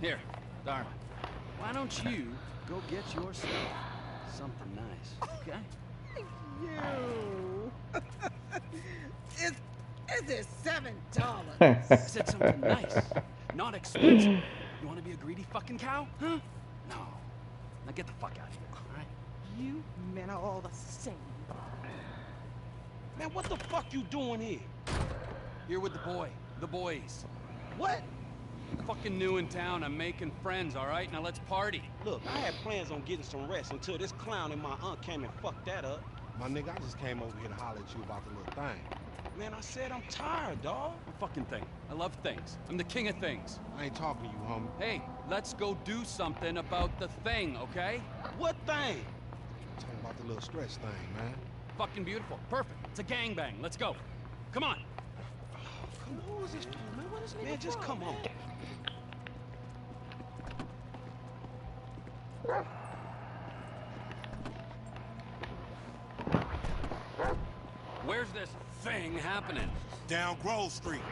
Here, darling, why don't you go get yourself something nice, okay? You. Is it $7? I said something nice, not expensive. You want to be a greedy fucking cow, huh? No. Now get the fuck out of here, all right? You men are all the same. Man, what the fuck you doing here? Here with the boys. What? I'm fucking new in town. I'm making friends, all right? Now let's party. Look, I had plans on getting some rest until this clown and my aunt came and fucked that up. My nigga, I just came over here to holler at you about the little thing. Man, I said I'm tired, dawg. A fucking thing. I love things. I'm the king of things. I ain't talking to you, homie. Hey, let's go do something about the thing, okay? What thing? Talking about the little stretch thing, man. Fucking beautiful. Perfect. It's a gangbang. Let's go. Come on. Come on, who is this for, man? What is man, just come on. Where's this thing happening? Down Grove Street.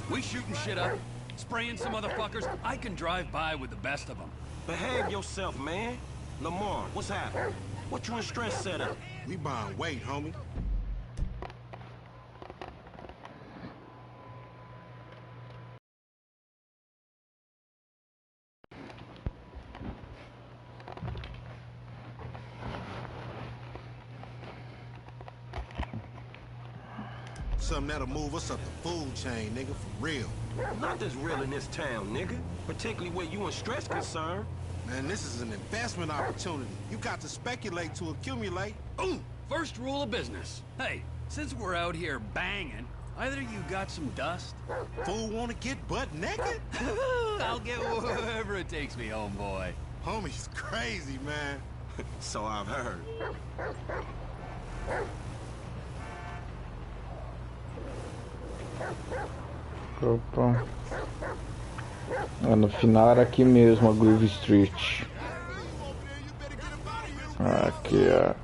We shooting shit up, spraying some motherfuckers. I can drive by with the best of them. Behave yourself, man. Lamar, what's happening? What you and Stress set up? We buying weight, homie. Something that'll move us up the food chain, nigga, for real. Nothing's real in this town, nigga. Particularly where you and Stress concerned. Man, this is an investment opportunity. You got to speculate to accumulate. Ooh, first rule of business. Hey, since we're out here banging, either you got some dust? Fool wanna get butt naked? I'll get wherever it takes me, homeboy. Homie's crazy, man. So I've heard. Opa. No final era aqui mesmo, a Groove Street. Aqui, ó.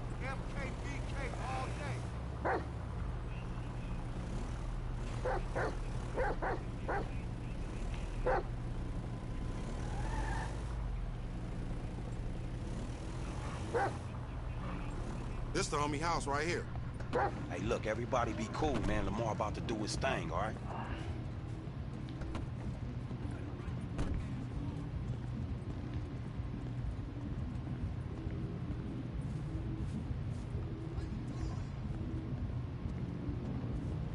This the homie house right here. Hey, look, everybody be cool, man. Lamar about to do his thing, all right?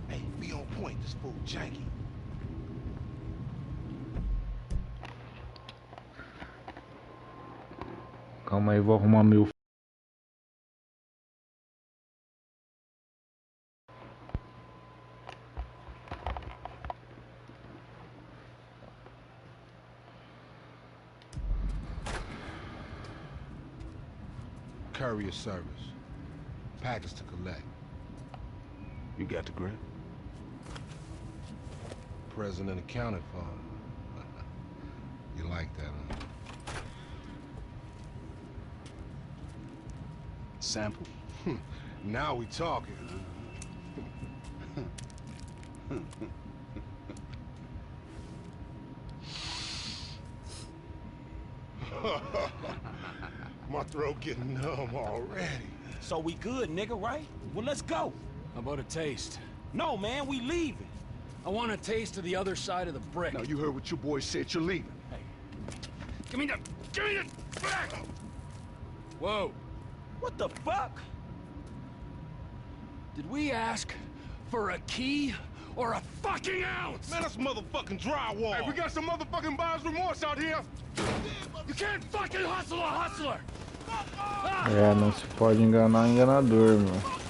Hey, be on point. This fool janky. Calma aí, vou arrumar meu. Courier service. Package to collect. You got the grip? Present and accounted for. You like that, huh? Sample? Now we talking. My throat getting numb already. So we good, nigga, right? Well, let's go. How about a taste? No, man, we leaving. I want a taste of the other side of the brick. Now, you heard what your boy said. You're leaving. Hey, give me the back! Whoa. What the fuck? Did we ask for a key or a fucking ounce? Man, that's motherfucking drywall. Hey, we got some motherfucking buyer's remorse out here. You can't fucking hustle a hustler! É, não se pode enganar enganador, meu.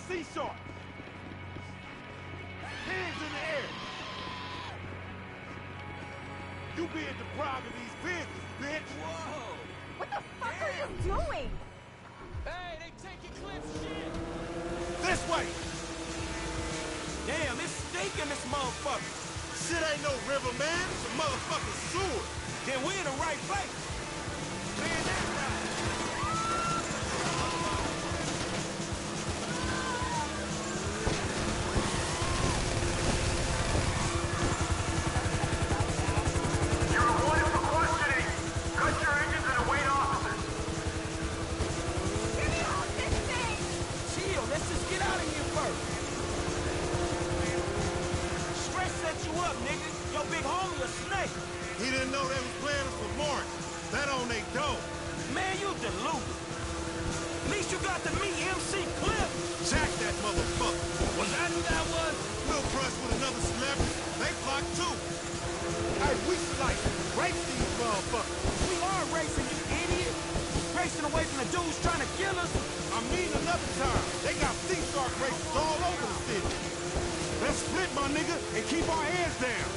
Seesaw! Hands in the air! You being deprived of these vehicles, bitch! Whoa! What the fuck are you doing? Hey, they taking Cliff's shit! This way! Damn, it's stinking this motherfucker. Shit ain't no river, man. It's a motherfucking sewer. Then we in the right place. Man, that right. You're avoided for questioning. Cut your engines and await officers. Get me off this thing! Chill, let's just get out of here first. Stress set you up, nigga. Your big homie a snake. He didn't know they was playing us for Martin. That on they dough. Man, you deluded. At least you got to meet MC Cliff. Jack that motherfucker. Was that who that was? We'll brush with another celebrity. They flocked too. Hey, we should like race these motherfuckers. We are racing, you idiot. Racing away from the dudes trying to kill us. I mean another time. They got sea shark races all over the city. Let's split, my nigga, and keep our heads down.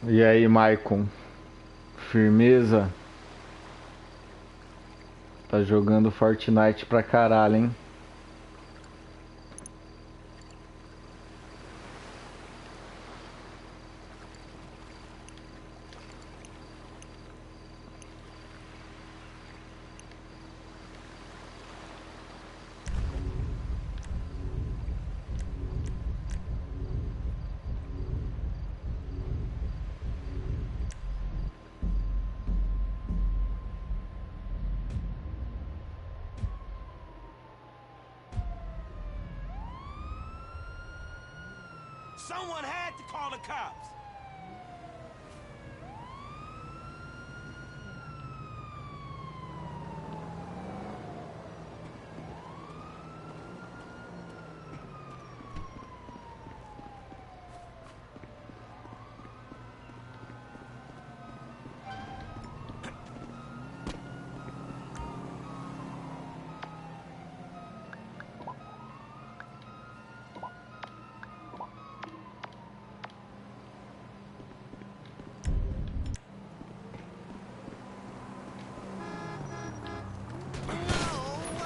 E aí, Maicon? Firmeza? Tá jogando Fortnite pra caralho, hein? Someone had to call the cops.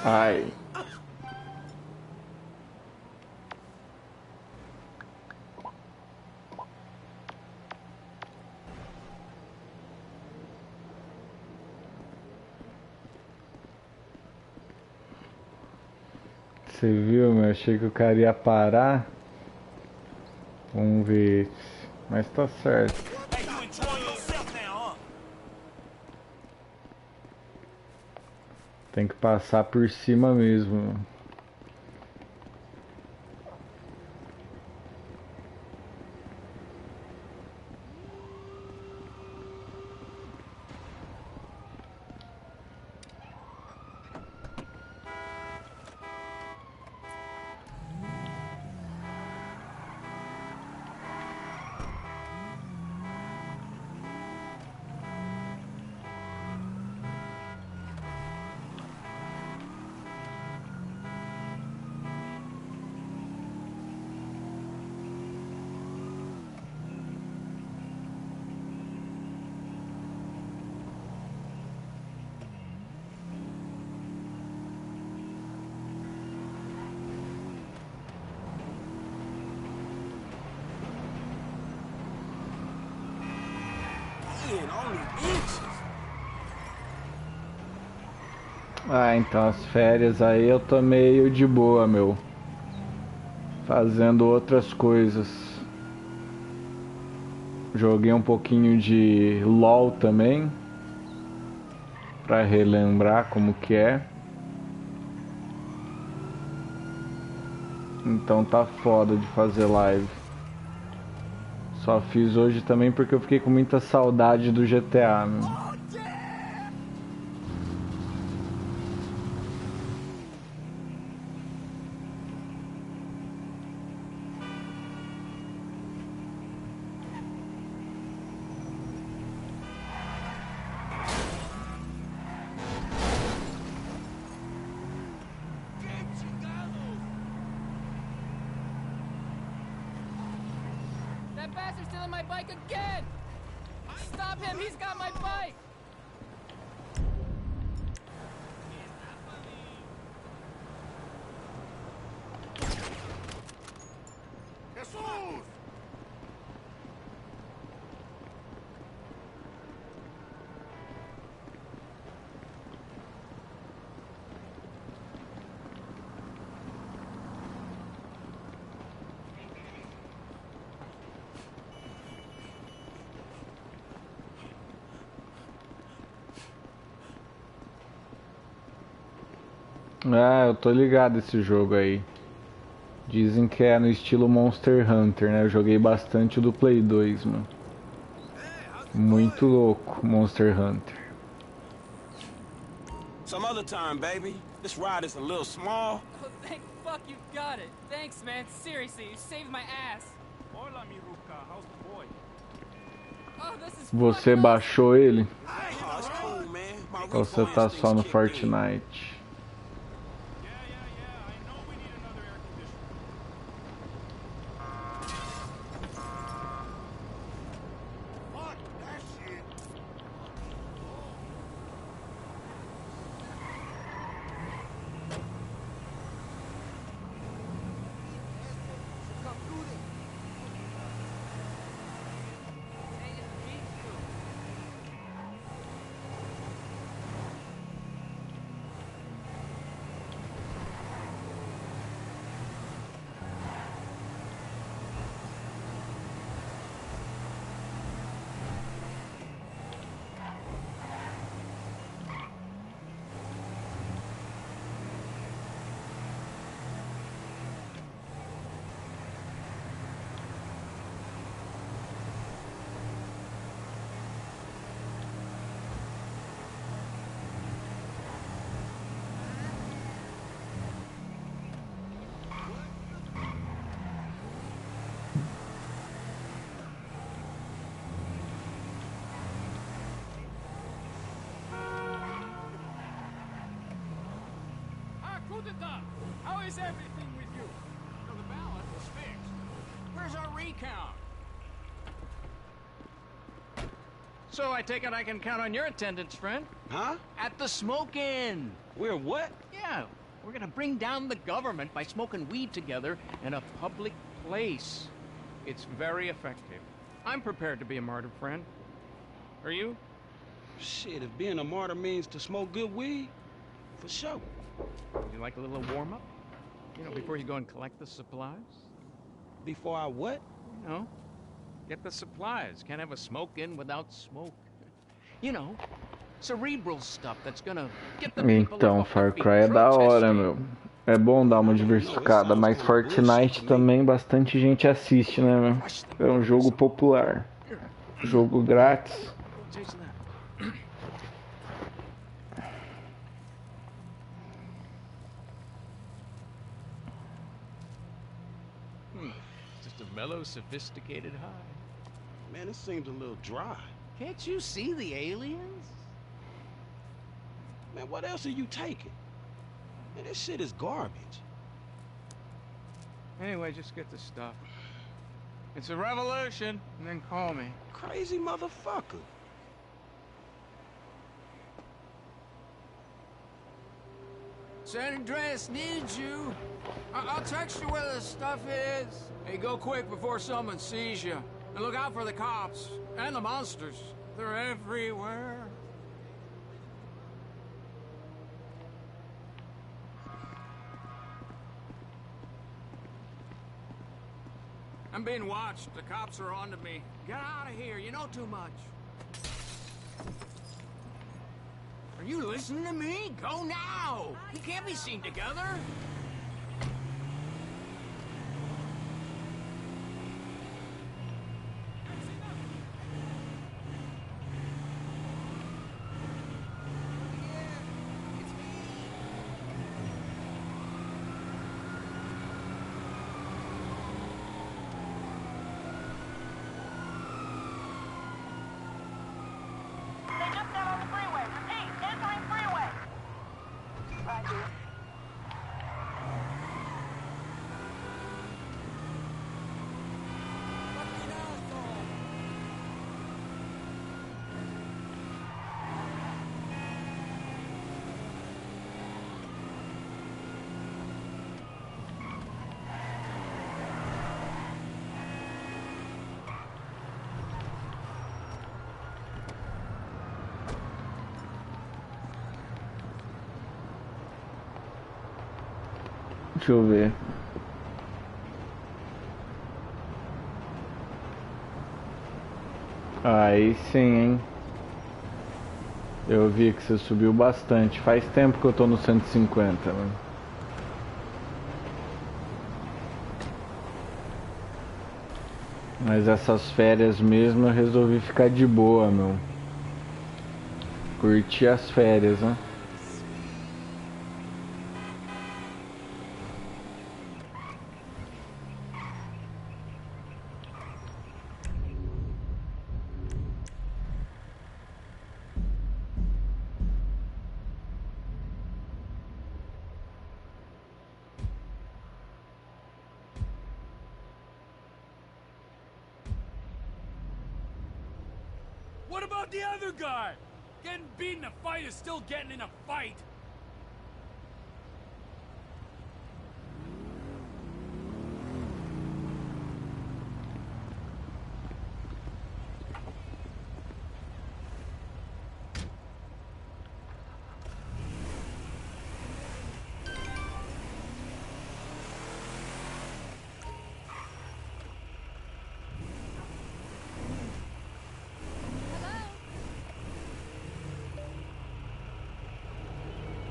Ai. Você viu, meu? Achei que o cara ia parar. Vamos ver. Mas tá certo. Tem que passar por cima mesmo. Ah, então as férias aí eu tô meio de boa, meu. Fazendo outras coisas. Joguei um pouquinho de LOL também. Pra relembrar como que é. Então tá foda de fazer live. Só fiz hoje também porque eu fiquei com muita saudade do GTA, meu. That bastard's stealing my bike again! Stop him! He's got my bike! Jesus! Ah, eu tô ligado esse jogo aí. Dizem que é no estilo Monster Hunter, né? Eu joguei bastante o do Play 2, mano. Muito louco, Monster Hunter. Some other time, baby. This ride is a little small. Oh, thank fuck you got it. Thanks, man. Seriously, you saved my ass. Hola, mi ruca. How's the boy? Oh, this is Você baixou ele? Oh, it's cool, man. My Ou você tá só no Fortnite? How is everything with you? The balance is fixed. Where's our recount? So I take it I can count on your attendance, friend? Huh? At the smoke-in. We're what? Yeah, we're gonna bring down the government by smoking weed together in a public place. It's very effective. I'm prepared to be a martyr, friend. Are you? Shit, if being a martyr means to smoke good weed, for sure. Would you like a little warm-up? You know, before you go and collect the supplies? Before I what? You know, get the supplies. Can't have a smoke in without smoke. You know, cerebral stuff that's gonna get the people Então, off Far their feet Cry é da hora, protesting. meu. É bom dar uma diversificada, mas Fortnite também bastante gente assiste, né, meu? É um jogo popular. Jogo grátis. Just a mellow, sophisticated high. Man, this seems a little dry. Can't you see the aliens? Man, what else are you taking? Man, this shit is garbage. Anyway, just get the stuff. It's a revolution, and then call me. Crazy motherfucker. San Andreas needs you. I'll text you where the stuff is. Hey, go quick before someone sees you. And look out for the cops. And the monsters. They're everywhere. I'm being watched. The cops are onto me. Get out of here. You know too much. Are you listening to me? Go now! We can't be seen together! Deixa eu ver. Aí sim, hein? Eu vi que você subiu bastante. Faz tempo que eu tô no 150, mano. Mas essas férias mesmo eu resolvi ficar de boa, meu. Curtir as férias, né? What about the other guy? Getting beat in a fight is still getting in a fight.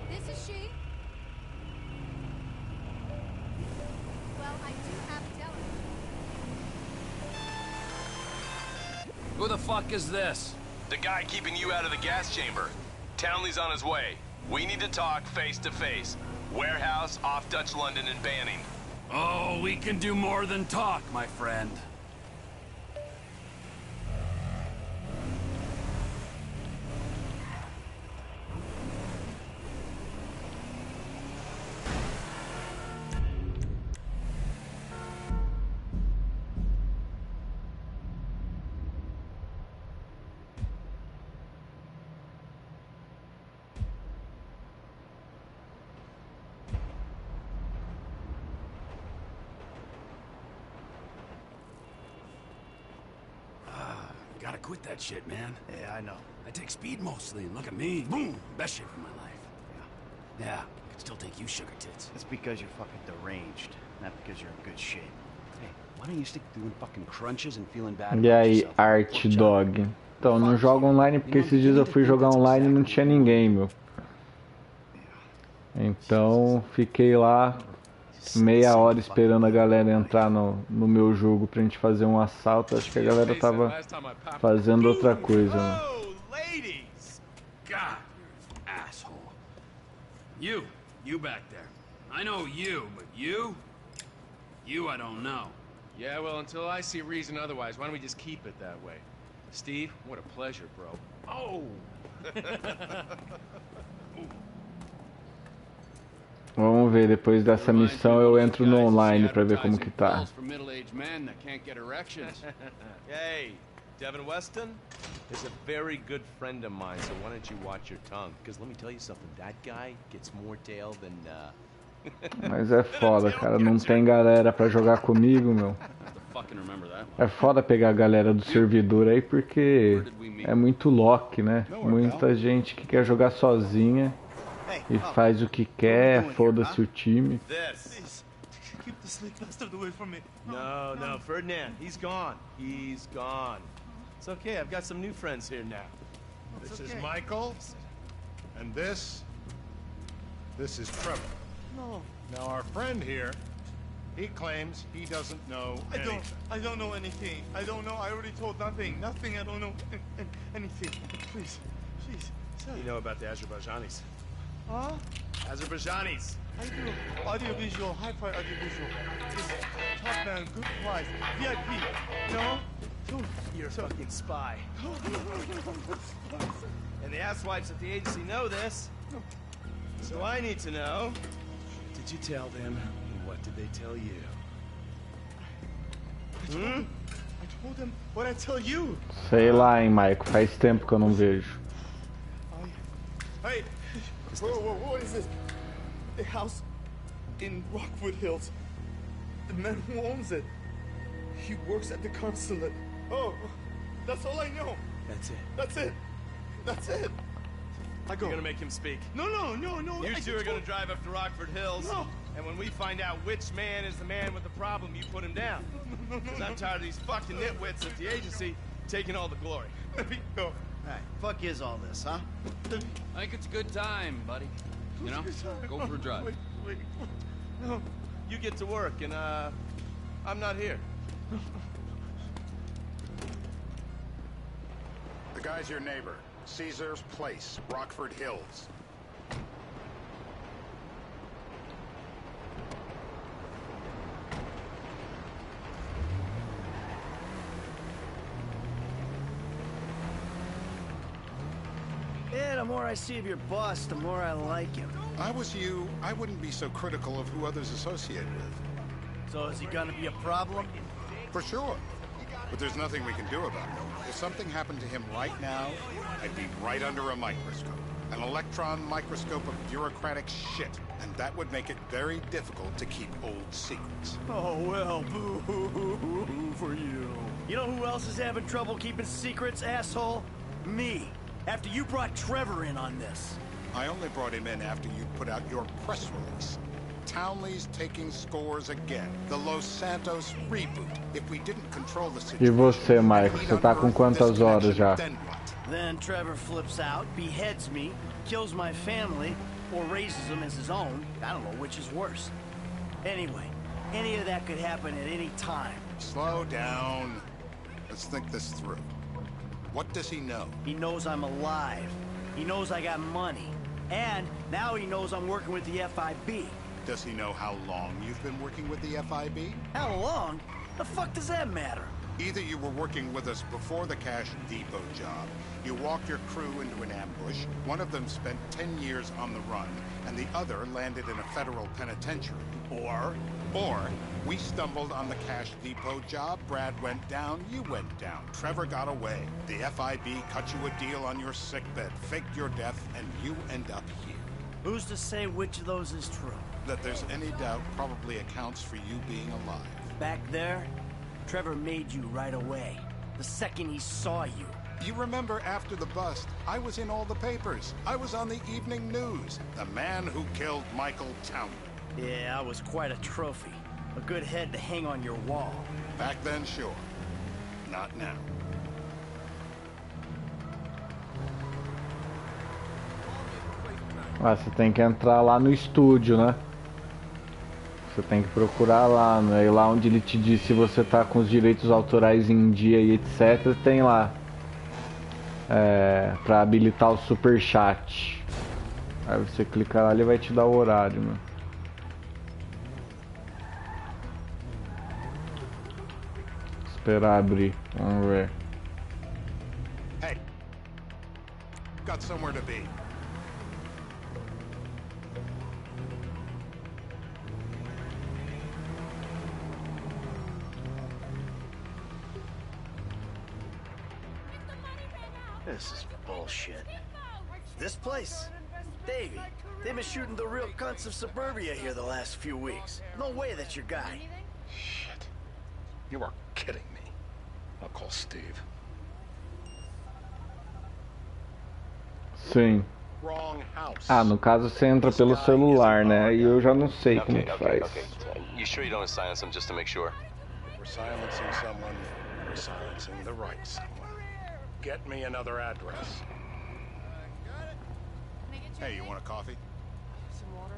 This is she. Well, I do have to tell her. Who the fuck is this? The guy keeping you out of the gas chamber. Townley's on his way. We need to talk face to face. Warehouse off Dutch London and Banning. Oh, we can do more than talk, my friend. Gotta quit that shit, man. Yeah, I know. I take speed mostly, and look at me. Boom! Best shape of my life. Yeah, I can still take you sugar tits. It's because you're fucking deranged, not because you're in good shape. Hey, Why don't you stick doing fucking crunches and feeling bad E about aí, yourself? Art Dog? Então, não jogo online porque esses dias eu fui jogar online e não tinha ninguém, meu. Então, fiquei lá meia hora esperando a galera entrar no meu jogo pra gente fazer um assalto. Acho que a galera tava fazendo outra coisa, meu. God, asshole. You back there. I know you, but you I don't know. Yeah, well, until I see reason otherwise, why don't we just keep it that way? Steve, what a pleasure, bro. Oh! Vamos ver, depois dessa missão eu entro no online pra ver como que tá. Hey, Devin Weston is a very good friend of mine, so why don't you watch your tongue? Because let me tell you something, that guy gets more tail than Mas é foda, cara, não tem galera pra jogar comigo, meu. É foda pegar a galera do servidor aí porque é muito lock, né? Muita gente que quer jogar sozinha e faz o que quer, foda-se o time. Keep the slick bastard away from me. No, Ferdinand, he's gone. He's gone. It's okay, I've got some new friends here now. This is Michael, and this is Trevor. No. Now our friend here, he claims he doesn't know anything. I don't know anything. I don't know. I already told nothing. Nothing. I don't know anything. Please. You know about the Azerbaijanis? Huh? Azerbaijanis. I do. Audiovisual, hi-fi audiovisual. This top man, good price, VIP. No? You're a fucking spy. And the asswipes at the agency know this. So I need to know, did you tell them, and what did they tell you? I told them what I tell you. Sei lá, hein, Maico, faz tempo que eu não vejo. Hey, what is this? The house in Rockwood Hills. The man who owns it. He works at the consulate. Oh, that's all I know. That's it. That's it. I go. You're gonna make him speak. No. You two are gonna drive up to Rockford Hills. No. And when we find out which man is the man with the problem, you put him down. Because I'm tired of these fucking nitwits at the agency taking all the glory. Let me go. Alright, fuck is all this, huh? I think it's a good time, buddy. You know, go for a drive. Wait. No. You get to work, and I'm not here. The guy's your neighbor. Caesar's Place, Rockford Hills. Yeah, the more I see of your boss, the more I like him. If I was you, I wouldn't be so critical of who others associate with. So is he gonna be a problem? For sure. But there's nothing we can do about it. If something happened to him right now, I'd be right under a microscope. An electron microscope of bureaucratic shit. And that would make it very difficult to keep old secrets. Oh, well, boo for you. You know who else is having trouble keeping secrets, asshole? Me. After you brought Trevor in on this. I only brought him in after you put out your press release. Townley's taking scores again. The Los Santos reboot. If we didn't control the situation. E você, Mike? Você tá com quantas horas já? Then Trevor flips out, beheads me, kills my family, or raises them as his own. I don't know which is worse. Anyway, any of that could happen at any time. Slow down. Let's think this through. What does he know? He knows I'm alive. He knows I got money. And now he knows I'm working with the FIB. Does he know how long you've been working with the FIB? How long? The fuck does that matter? Either you were working with us before the Cash Depot job, you walked your crew into an ambush, one of them spent 10 years on the run, and the other landed in a federal penitentiary. Or we stumbled on the Cash Depot job, Brad went down, you went down, Trevor got away. The FIB cut you a deal on your sickbed, faked your death, and you end up here. Who's to say which of those is true? That there's any doubt probably accounts for you being alive. Back there, Trevor made you right away. The second he saw you. You remember after the bust, I was in all the papers. I was on the evening news. The man who killed Michael Townley. Yeah, I was quite a trophy. A good head to hang on your wall. Back then, sure. Not now. Ah, você tem que entrar lá no estúdio, né? Você tem que procurar lá, né? E lá onde ele te diz se você tá com os direitos autorais em dia e etc, tem lá. Pra habilitar o superchat. Aí você clica lá e ele vai te dar o horário, né? Esperar abrir, vamos ver. Hey, got somewhere to be. This is bullshit. This place? Davey, they've been shooting the real cunts of suburbia here the last few weeks. No way that's your guy. Shit. You are kidding me. I'll call Steve. Sim. Wrong house. Ah, no caso você entra pelo celular, né? E eu já não sei como que faz. You sure you don't silence him just to make sure? If we're silencing someone, we're silencing the right someone. Get me another address. Hey, you want a coffee? Some water.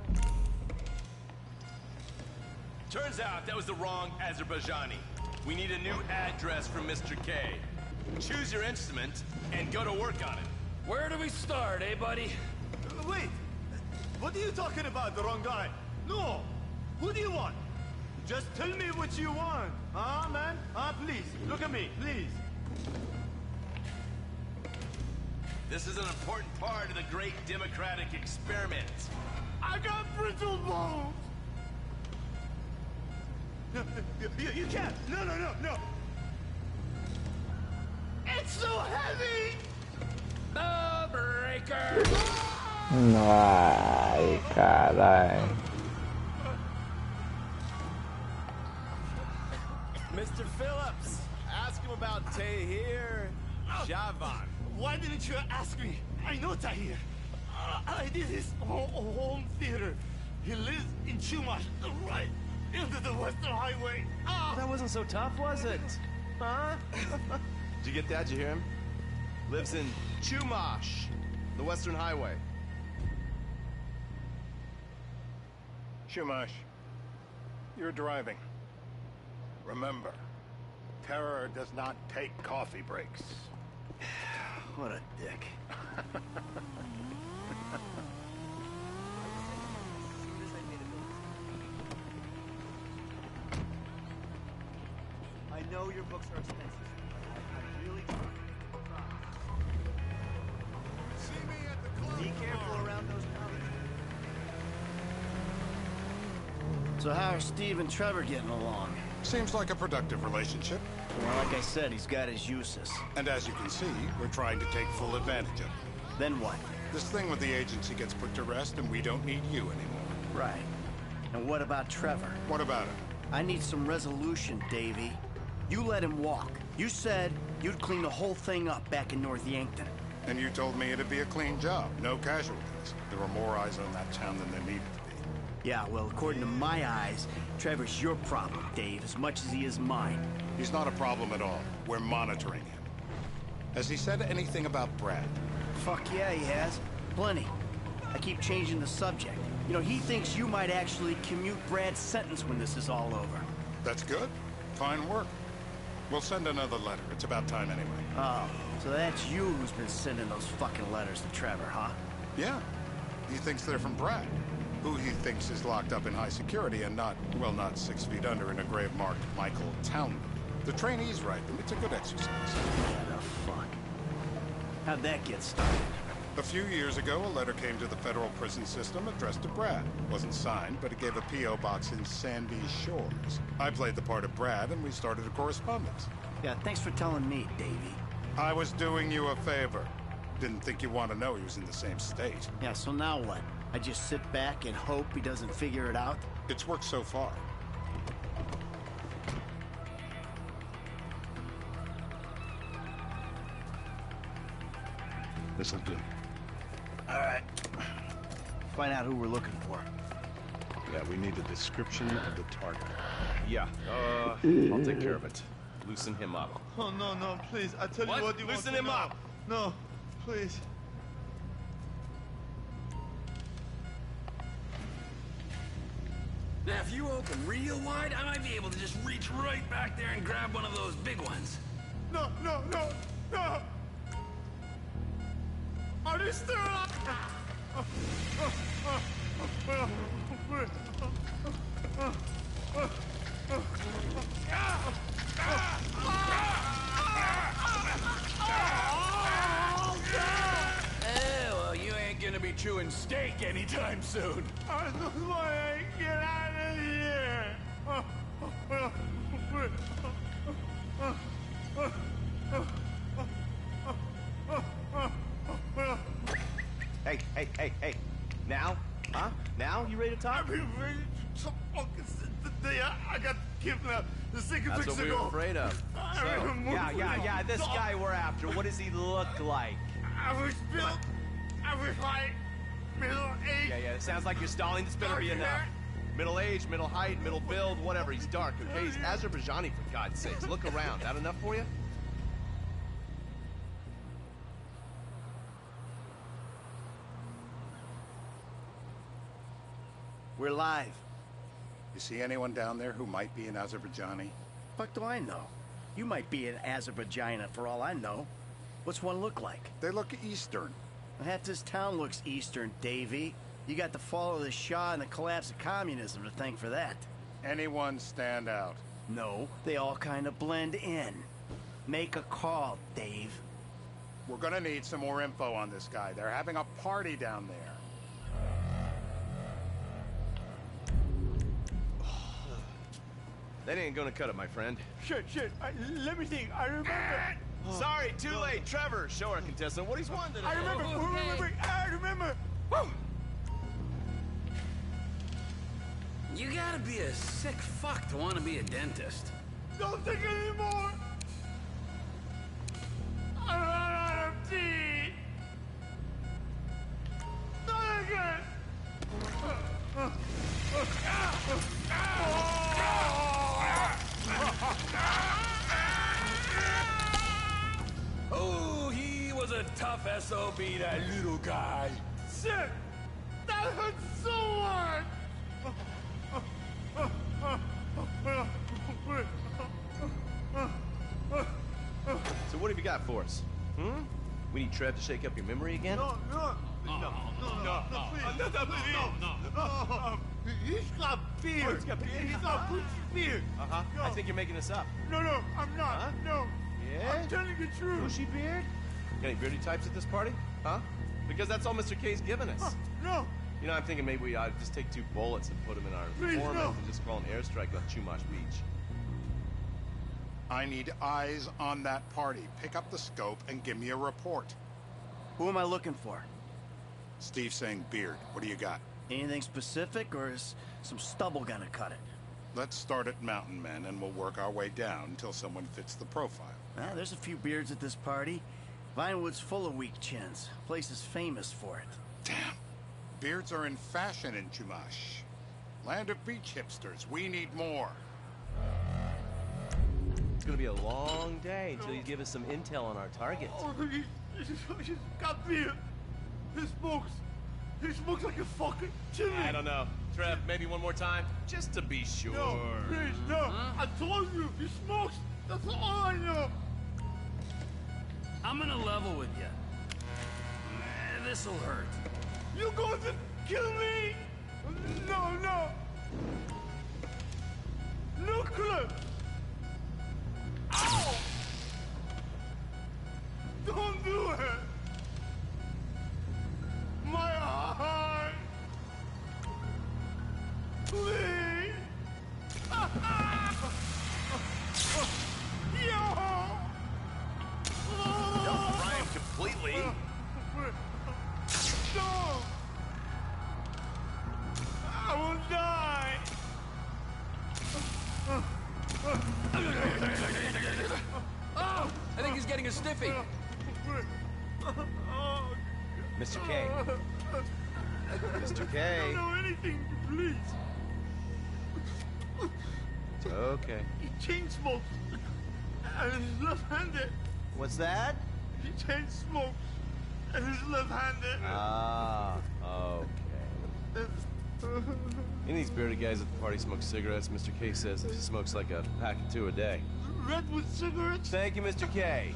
Turns out that was the wrong Azerbaijani. We need a new address from Mr. K. Choose your instrument and go to work on it. Where do we start, eh, buddy? Wait! What are you talking about, the wrong guy? No! Who do you want? Just tell me what you want. Huh, man? Please, look at me, please. This is an important part of the great democratic experiment. I got brittle bones! No, you can't! No! It's so heavy! The breaker! Ai, carai. Mr. Phillips, ask him about Tahir Javan. Why didn't you ask me? I know Tahir. I did his home theater. He lives in Chumash, right into the Western Highway. That wasn't so tough, was it? Huh? Did you get that? Did you hear him? Lives in Chumash, the Western Highway. Shumash, you're driving. Remember, terror does not take coffee breaks. What a dick. I know your books are expensive. I really try. See me at the club. Be careful around those comics. So how are Steve and Trevor getting along? Seems like a productive relationship. Well, like I said, he's got his uses. And as you can see, we're trying to take full advantage of it. Then what? This thing with the agency gets put to rest and we don't need you anymore. Right. And what about Trevor? What about him? I need some resolution, Davey. You let him walk. You said you'd clean the whole thing up back in North Yankton. And you told me it'd be a clean job, no casualties. There were more eyes on that town than there needed to be. Yeah, well, according to my eyes, Trevor's your problem, Dave, as much as he is mine. He's not a problem at all. We're monitoring him. Has he said anything about Brad? Fuck yeah, he has. Plenty. I keep changing the subject. You know, he thinks you might actually commute Brad's sentence when this is all over. That's good. Fine work. We'll send another letter. It's about time anyway. Oh, so that's you who's been sending those fucking letters to Trevor, huh? Yeah. He thinks they're from Brad, who he thinks is locked up in high security and not, well, not 6 feet under in a grave marked Michael Townley. The trainees write them. It's a good exercise. Yeah, the fuck. How'd that get started? A few years ago, a letter came to the federal prison system addressed to Brad. Wasn't signed, but it gave a P.O. box in Sandy Shores. I played the part of Brad, and we started a correspondence. Yeah, thanks for telling me, Davey. I was doing you a favor. Didn't think you want to know he was in the same state. Yeah, so now what? I just sit back and hope he doesn't figure it out? It's worked so far. This is good. All right. Find out who we're looking for. Yeah, we need a description of the target. Yeah, I'll take care of it. Loosen him up. Oh, no, please. I tell What? you what you Loosen want him to up! know. No, please. Now, if you open real wide, I might be able to just reach right back there and grab one of those big ones. No. Are you still up? Well, you ain't gonna be chewing steak anytime soon. I just want to get out of here. Hey. Now? Huh? Now? You ready to talk? I've been ready to fucking since the day I got kidnapped. The second That's weeks what we ago. were afraid of. Yeah. This guy we're after, what does he look like? I was built. I was like middle-aged. Yeah, it sounds like you're stalling. This better be enough. Middle age, middle height, middle build, whatever. He's dark, okay? He's Azerbaijani, for God's sakes. Look around. That enough for you? We're live. You see anyone down there who might be an Azerbaijani? Fuck do I know? You might be an Azerbaijani for all I know. What's one look like? They look Eastern. Half this town looks Eastern, Davy. You got the fall of the Shah and the collapse of communism to thank for that. Anyone stand out? No, they all kind of blend in. Make a call, Dave. We're gonna need some more info on this guy. They're having a party down there. That ain't gonna cut it, my friend. Shit. Let me think. I remember. Sorry, too late. Trevor, show our contestant what he's wanted. I remember. Woo! You gotta be a sick fuck to want to be a dentist. Don't think anymore. I ran out of teeth. Not again. Oh, he was a tough SOB, that little guy. Shit! That hurts so much! So what have you got for us? We need Trev to shake up your memory again? No, he's got beard. Oh, he's got beard? He's got Gucci beard. I think you're making this up. No, I'm not. Huh? No. Yeah? I'm telling the truth. Bushy beard? Got any beardy types at this party? Huh? Because that's all Mr. K's given us. No. You know, I'm thinking maybe we just take 2 bullets and put them in our informant and just call an airstrike on Chumash Beach. I need eyes on that party. Pick up the scope and give me a report. Who am I looking for? Steve's saying beard. What do you got? Anything specific, or is some stubble gonna cut it? Let's start at Mountain Men, and we'll work our way down until someone fits the profile. There's a few beards at this party. Vinewood's full of weak chins. Place is famous for it. Damn. Beards are in fashion in Chumash. Land of beach hipsters. We need more. It's gonna be a long day until you give us some intel on our target. He's got beard. He smokes like a fucking chimney. I don't know. Trev, maybe one more time, just to be sure. No, please, no. I told you, he smokes. That's all I know. I'm gonna level with you. This'll hurt. You going to kill me? No. Nuclear. Ow! Don't do it. My heart. Please. Don't rhyme completely. No. I will die. Oh, I think he's getting a stiffy. Mr. K. Mr. K. I don't know anything, please. Okay. He chain smokes. And he's left-handed. What's that? He chain smokes. And he's left-handed. Ah, okay. Any of these bearded guys at the party smoke cigarettes. Mr. K says he smokes like a pack of 2 a day. Redwood cigarettes? Thank you, Mr. K.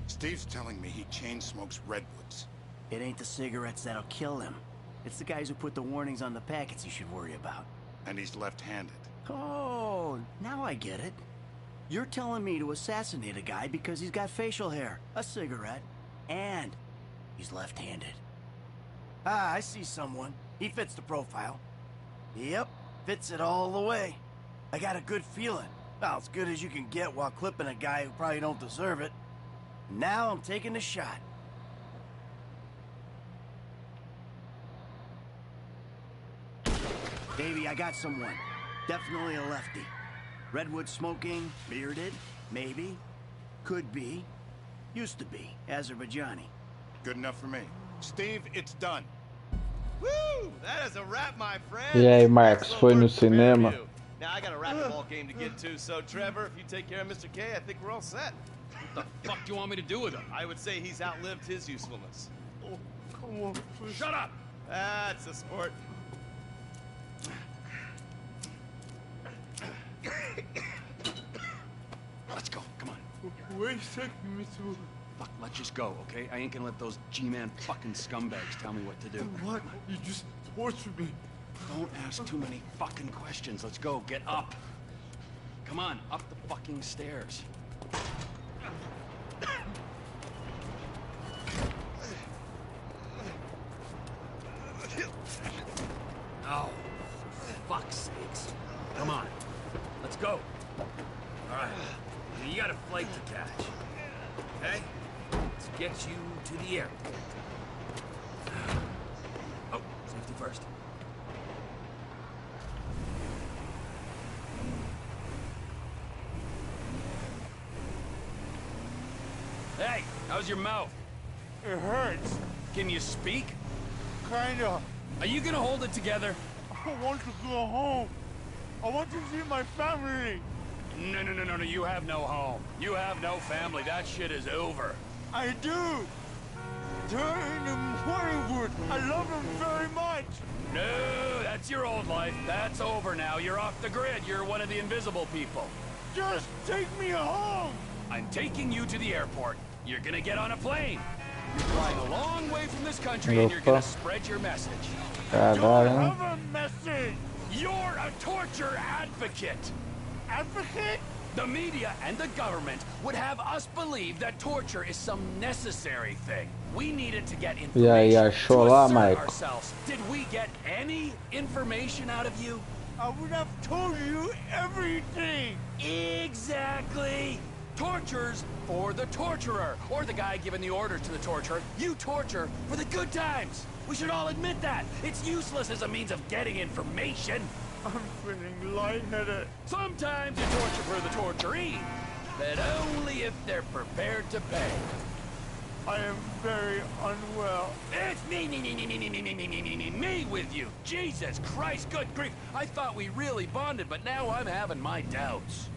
Steve's telling me he chain smokes redwoods. It ain't the cigarettes that'll kill him. It's the guys who put the warnings on the packets you should worry about. And he's left-handed. Oh, now I get it. You're telling me to assassinate a guy because he's got facial hair, a cigarette, and he's left-handed. Ah, I see someone. He fits the profile. Yep, fits it all the way. I got a good feeling. Well, as good as you can get while clipping a guy who probably don't deserve it. Now I'm taking the shot. Baby, I got someone. Definitely a lefty. Redwood smoking, bearded, maybe, could be, used to be, Azerbaijani. Good enough for me. Steve, it's done. Woo! That is a wrap, my friend. E aí, Marcos, foi no cinema? Now I got a racquetball game to get to, so Trevor, if you take care of Mr. K, I think we're all set. What the fuck do you want me to do with him? I would say he's outlived his usefulness. Oh, come on, please. Shut up! That's a sport. Let's go, come on. Where's taking me to? Fuck, let's just go, okay? I ain't gonna let those G-Man fucking scumbags tell me what to do. What? You just tortured me. Don't ask too many fucking questions. Let's go, get up. Come on, up the fucking stairs. Oh, for fuck's sakes. Come on, let's go. All right, you got a flight to catch. Okay? Let's get you to the airport. Oh, safety first. Hey, how's your mouth? It hurts. Can you speak? Kinda. Are you gonna hold it together? I want to go home. I want to see my family. No, you have no home. You have no family. That shit is over. I do. They're in the Morningwood. I love them very much. No, that's your old life. That's over now. You're off the grid. You're one of the invisible people. Just take me home. I'm taking you to the airport. You're gonna get on a plane. You're flying a long way from this country and you're gonna spread your message. Don't have a message. You're a torture advocate. Advocate? The media and the government would have us believe that torture is some necessary thing. We needed to get information to assert ourselves. Did we get any information out of you? I would have told you everything. Exactly. Torture's for the torturer, or the guy giving the orders to the torturer. You torture for the good times. We should all admit that. It's useless as a means of getting information. I'm feeling lightheaded. Sometimes you torture for the torturee, but only if they're prepared to pay. I am very unwell. It's me with you. Jesus Christ, good grief. I thought we really bonded, but now I'm having my doubts.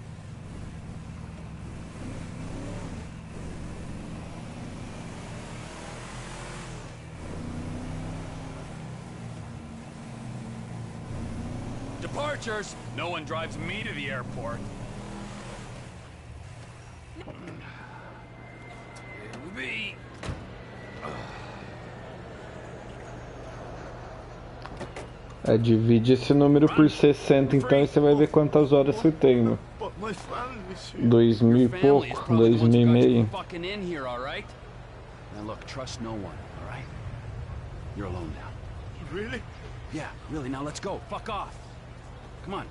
Departures. No one drives me to the airport. Divide esse número por 60, então e você vai ver quantas horas você tem, meu. 2000 e pouco, 2000 fucking in here, all right? Now look, trust no one, all right? You're alone now. Really? Yeah, really. Now let's go. Fuck off. Come on.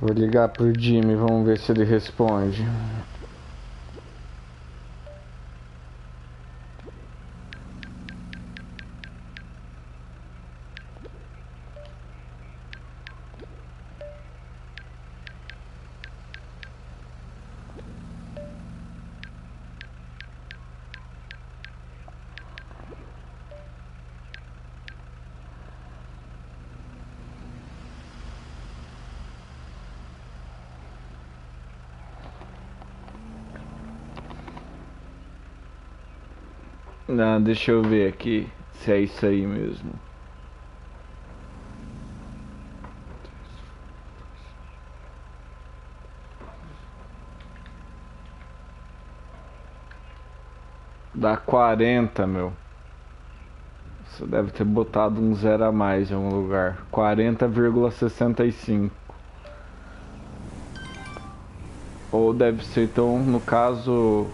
Vou ligar pro Jimmy, vamos ver se ele responde. Não, deixa eu ver aqui se é isso aí mesmo. Dá 40, meu. Você deve ter botado um zero a mais em algum lugar. 40,65. Ou deve ser, então, no caso...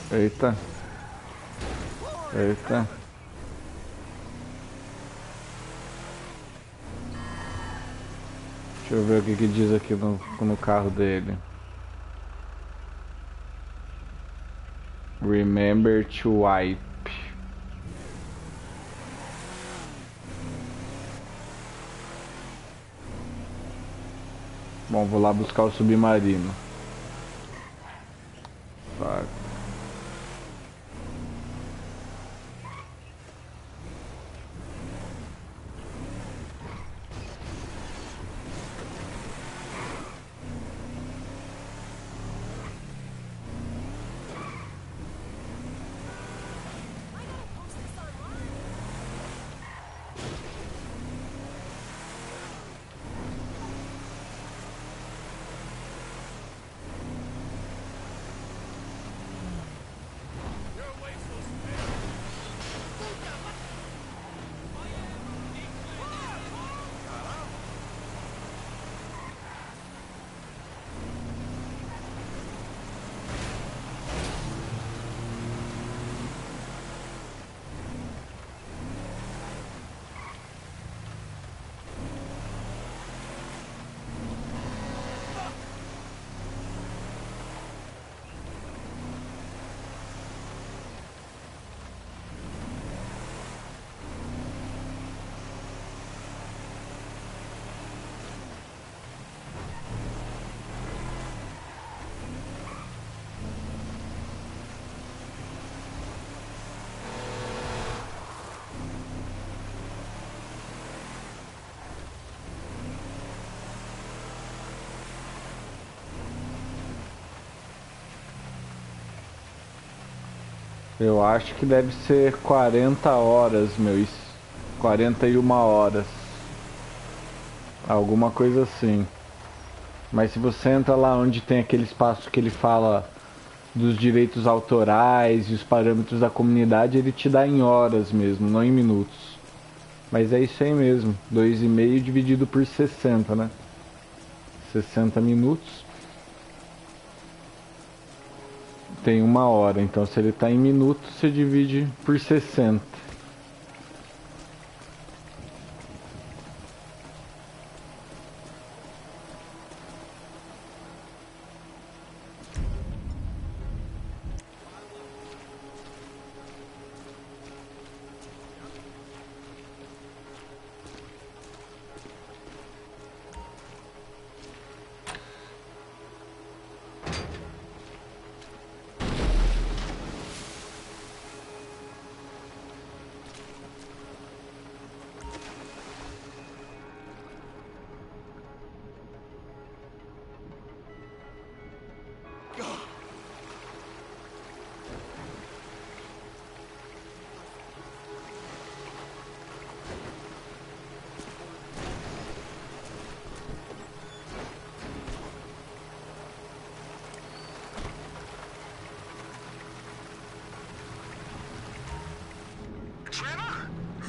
Eita. Eita. Deixa eu ver o que diz aqui no carro dele. Remember to wipe. Bom, vou lá buscar o submarino. Tá. Eu acho que deve ser 40 horas, meu. 41 horas. Alguma coisa assim. Mas se você entra lá onde tem aquele espaço que ele fala dos direitos autorais e os parâmetros da comunidade, ele te dá em horas mesmo, não em minutos. Mas é isso aí mesmo. 2,5 dividido por 60, né? 60 minutos. Tem 1 hora, então se ele está em minutos, você divide por 60.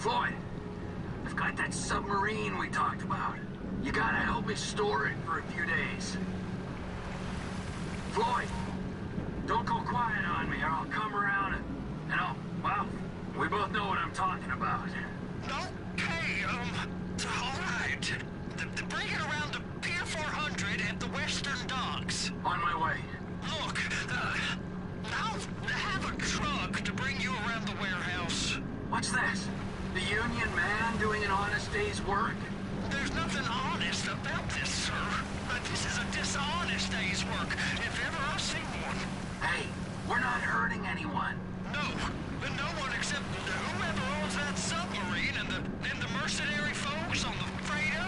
Floyd, I've got that submarine we talked about. You gotta help me store it for a few days. Floyd, don't go quiet on me or I'll come around and I'll, well, we both know what I'm talking about. Okay, alright. Bring it around to Pier 400 at the Western Docks. On my way. Look, I'll have a truck to bring you around the warehouse. What's this? The union man doing an honest day's work? There's nothing honest about this, sir. This is a dishonest day's work, if ever I've seen one. Hey, we're not hurting anyone. No, no one except whoever owns that submarine and the mercenary folks on the freighter.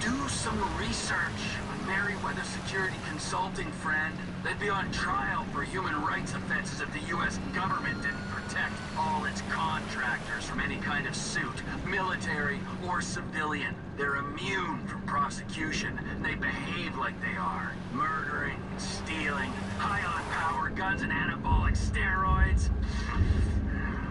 Do some research on Merryweather Security Consulting, friend. They'd be on trial for human rights offenses if the U.S. government didn't protect all its contractors from any kind of suit, military or civilian. They're immune from prosecution, and they behave like they are. Murdering, stealing, high on power, guns and anabolic steroids.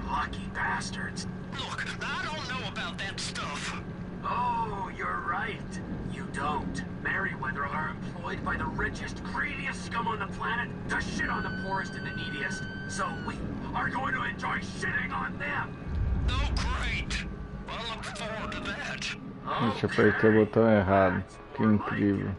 Lucky bastards. Look, I don't know about that stuff. Oh, you're right. You don't. Merryweather are employed by the richest, greediest scum on the planet to shit on the poorest and the neediest. So we are going to enjoy shitting on them. Oh, great. I look forward to that. Gente, apertei o botão errado. Que incrível.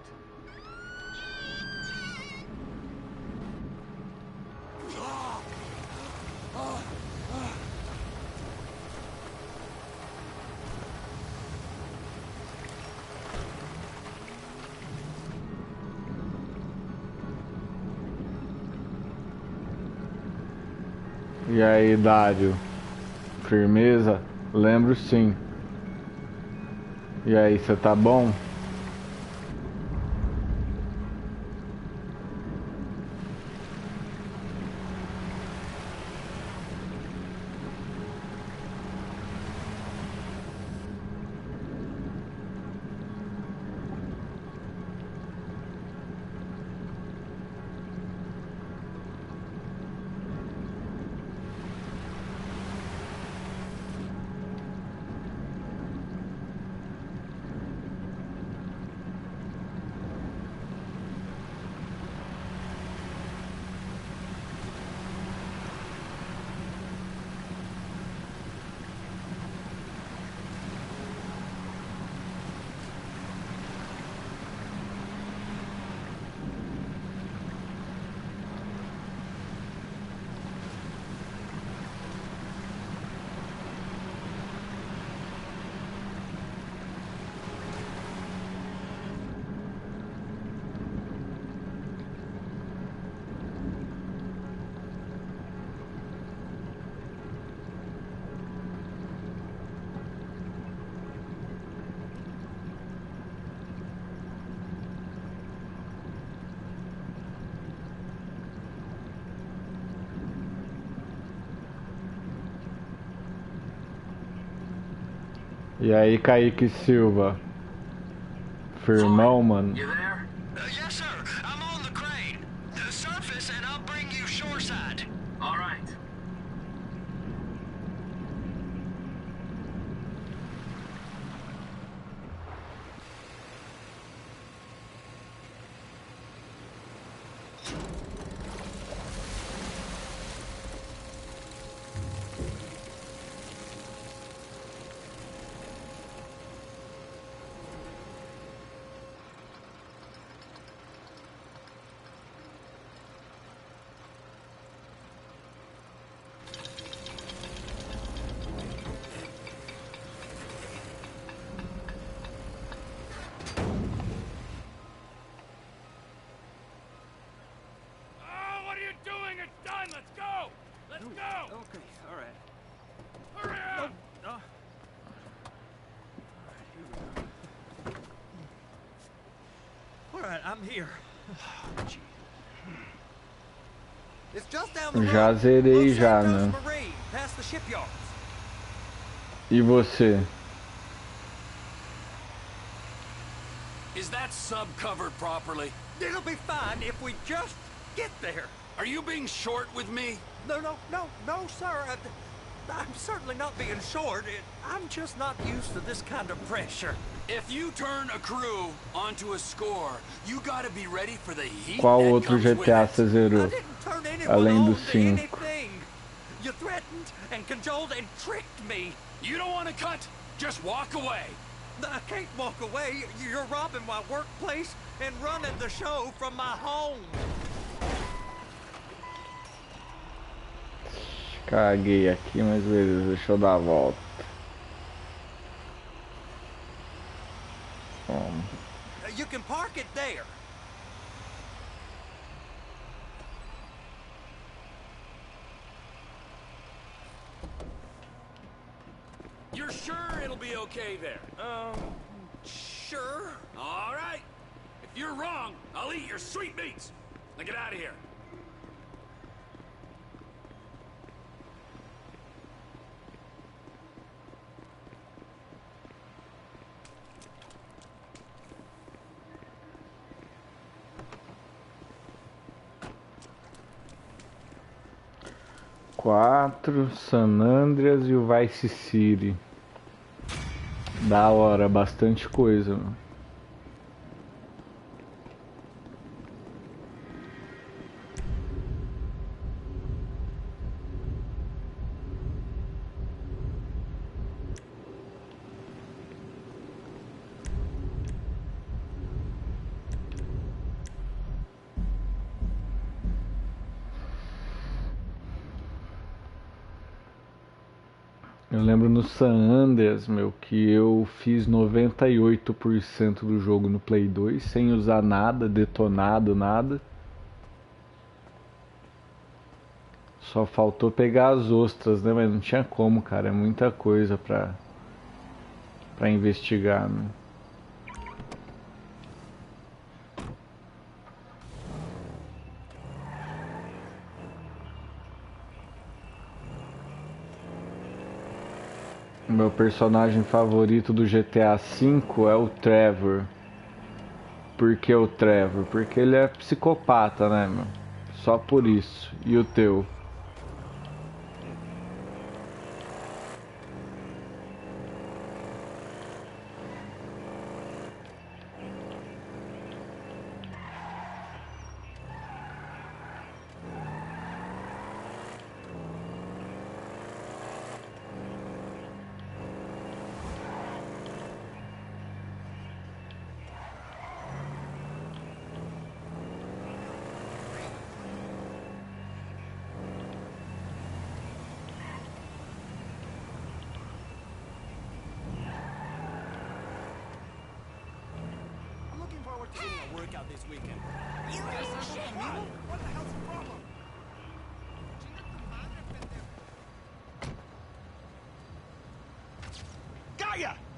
E aí, Dário? Firmeza? Lembro sim. E aí, você tá bom? E aí, Kaique Silva? Firmão, mano. You there? Yes, sir. I'm on the crane. The surface, and I'll bring you shoreside. All right. Já zerei já, né? E você? Is that sub covered properly? It'll be fine if we just get there. Are you being short with me? No, sir. I'm certainly not being short. I'm just not used to this kind of pressure. If you turn a crew onto a score, you gotta be ready for the heat. Qual outro GTA você zerou? Além do 5. You threatened and cajoled and tricked me. You don't want to cut? Just walk away. I can't walk away. You're robbing my workplace and running the show from my home. Caguei aqui, mas beleza, deixa eu dar a volta. You can park it there. You're sure it'll be okay there? Sure. All right. If you're wrong, I'll eat your sweetmeats. Now get out of here. Quatro, San Andreas e o Vice City. Da hora, bastante coisa, mano. Eu lembro no San Andreas, meu, que eu fiz 98% do jogo no Play 2, sem usar nada, detonado, nada. Só faltou pegar as ostras, né? Mas não tinha como, cara. É muita coisa pra investigar, né? Meu personagem favorito do GTA V é o Trevor. Por que o Trevor? Porque ele é psicopata, né, meu? Só por isso. E o teu?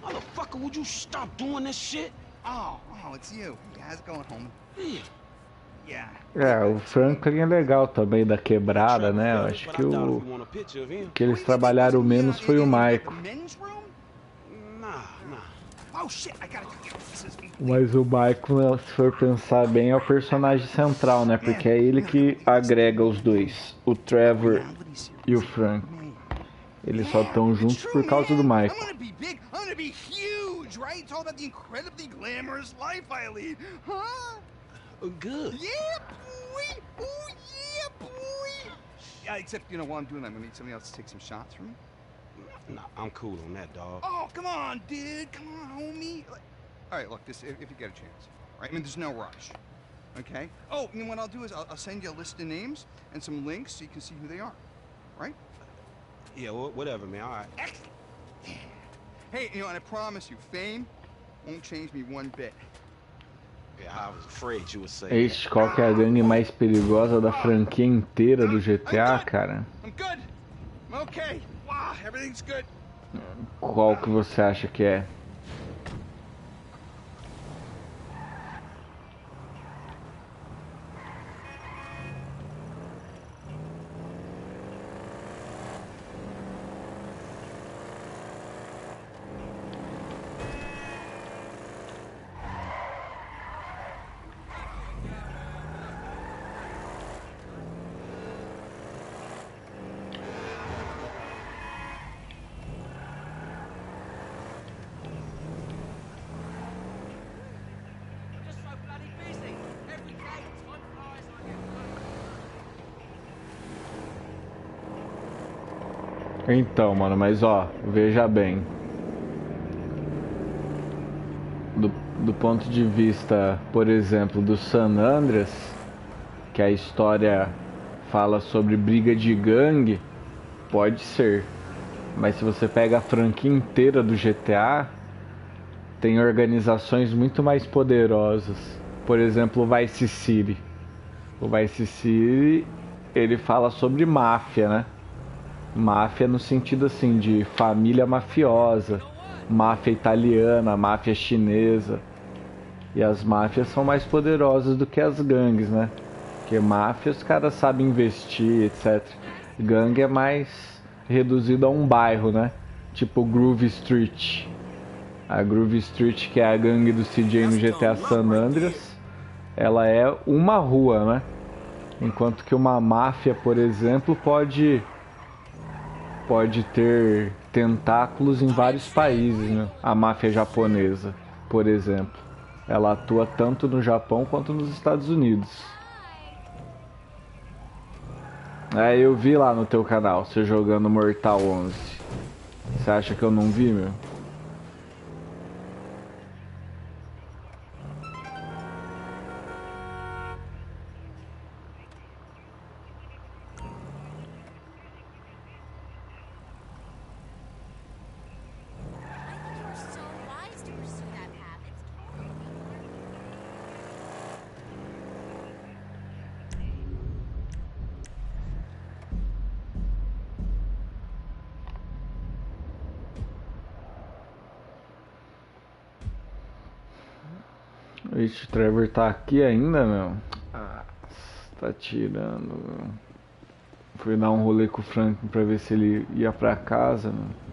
Motherfucker, would you stop doing this shit? Oh, it's you. Yeah, how's it going, home? Yeah. É, o Franklin é legal também, da quebrada, né? Eu acho que o que eles trabalharam menos foi o Michael. Mas o Michael, se for pensar bem, é o personagem central, né? Porque é ele que agrega os dois, o Trevor e o Frank. Eles só estão juntos por causa do Michael. I'm gonna be huge, right? It's all about the incredibly glamorous life I lead, huh? Good. Yeah, boy. Oh, yeah, boy. Yeah, except, you know, while I'm doing that, I'm gonna need somebody else to take some shots for me. Nah, I'm cool on that, dog. Oh, come on, dude. Come on, homie. All right, look, this if you get a chance, right? I mean, there's no rush, okay? Oh, and what I'll do is I'll send you a list of names and some links so you can see who they are, right? Yeah, whatever, man. All right. Excellent. Hey, you know, and I promise you, fame won't change me one bit. Yeah, I was afraid you would say Este, qual que é a gangue mais perigosa da franquia inteira do GTA, cara? I'm good. I'm okay. Wow, everything's good. Qual que você acha que é? Então, mano, mas ó, veja bem. Do ponto de vista, por exemplo, do San Andreas, que a história fala sobre briga de gangue, pode ser. Mas se você pega a franquia inteira do GTA, tem organizações muito mais poderosas. Por exemplo, o Vice City. O Vice City, ele fala sobre máfia, né? Máfia no sentido assim de família mafiosa, máfia italiana, máfia chinesa. E as máfias são mais poderosas do que as gangues, né? Porque máfia os caras sabem investir, etc. Gangue é mais reduzido a um bairro, né? Tipo Groove Street. A Groove Street, que é a gangue do CJ no GTA San Andreas, ela é uma rua, né? Enquanto que uma máfia, por exemplo, pode ter tentáculos em vários países, né? A máfia japonesa, por exemplo, ela atua tanto no Japão quanto nos Estados Unidos. Eu vi lá no teu canal, você jogando Mortal 11. Você acha que eu não vi, meu? Ixi, o Trevor tá aqui ainda, meu. Ah, tá tirando, meu. Fui dar um rolê com o Franklin pra ver se ele ia pra casa, meu.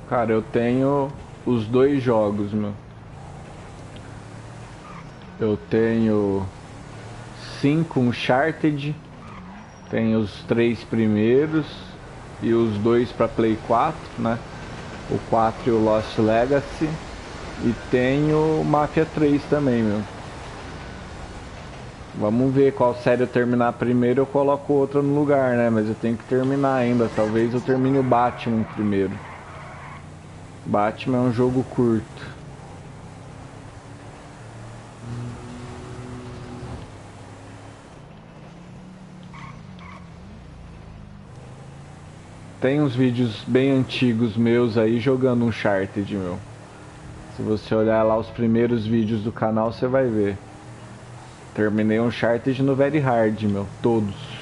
Cara, eu tenho os dois jogos, meu. Eu tenho 5 Uncharted, tenho os 3 primeiros e os 2 pra Play 4, né? O 4 e o Lost Legacy. E tenho Mafia 3 também, meu. Vamos ver qual série eu terminar primeiro, eu coloco outra no lugar, né? Mas eu tenho que terminar ainda. Talvez eu termine o Batman primeiro. Batman é um jogo curto. Tem uns vídeos bem antigos meus aí jogando Uncharted, meu. Se você olhar lá os primeiros vídeos do canal, você vai ver. Terminei Uncharted no Very Hard, meu. Todos.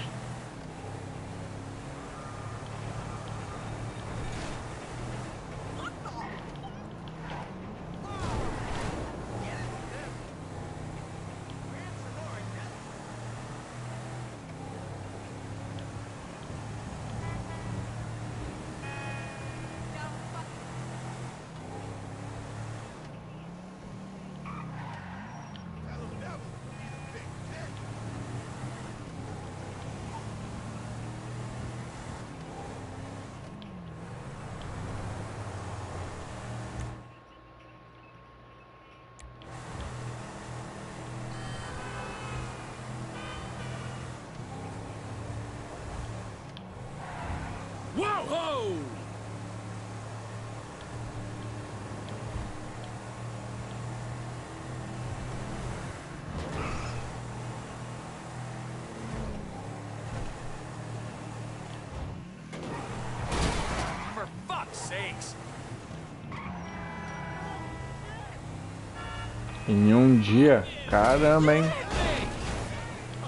Em um dia? Caramba, hein?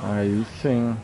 Aí sim.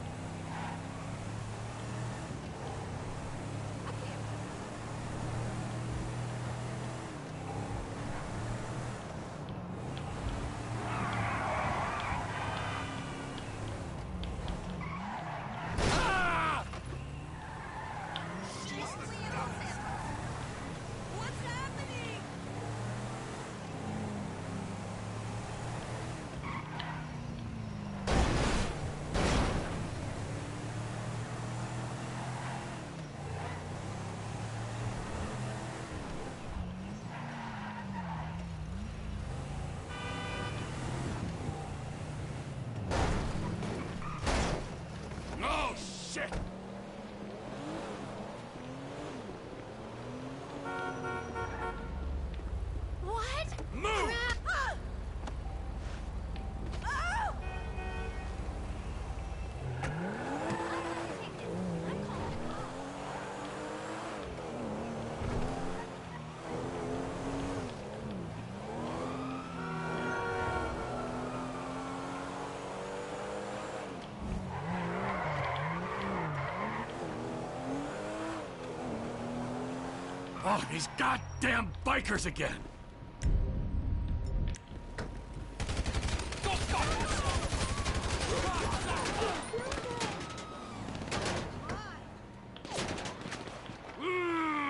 Oh, these goddamn bikers again!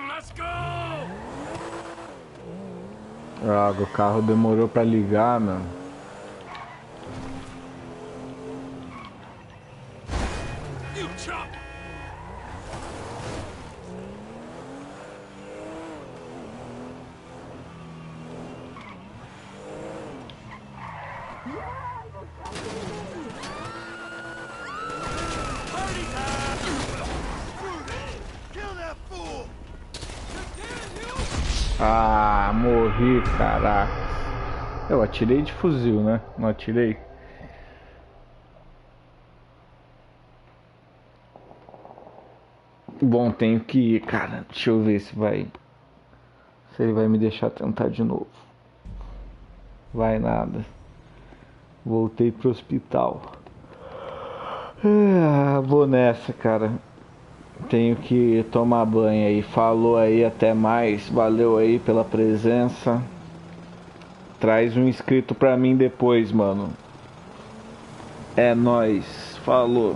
Let's go! Ah, o carro demorou pra ligar, mano. You chop! Ah, morri, caraca. Eu atirei de fuzil, né? Não atirei. Bom, tenho que ir, cara. Deixa eu ver se ele vai me deixar tentar de novo. Vai nada. Voltei pro hospital. Vou nessa, cara. Tenho que tomar banho aí. Falou aí, até mais. Valeu aí pela presença. Traz um inscrito pra mim depois, mano. É nóis. Falou.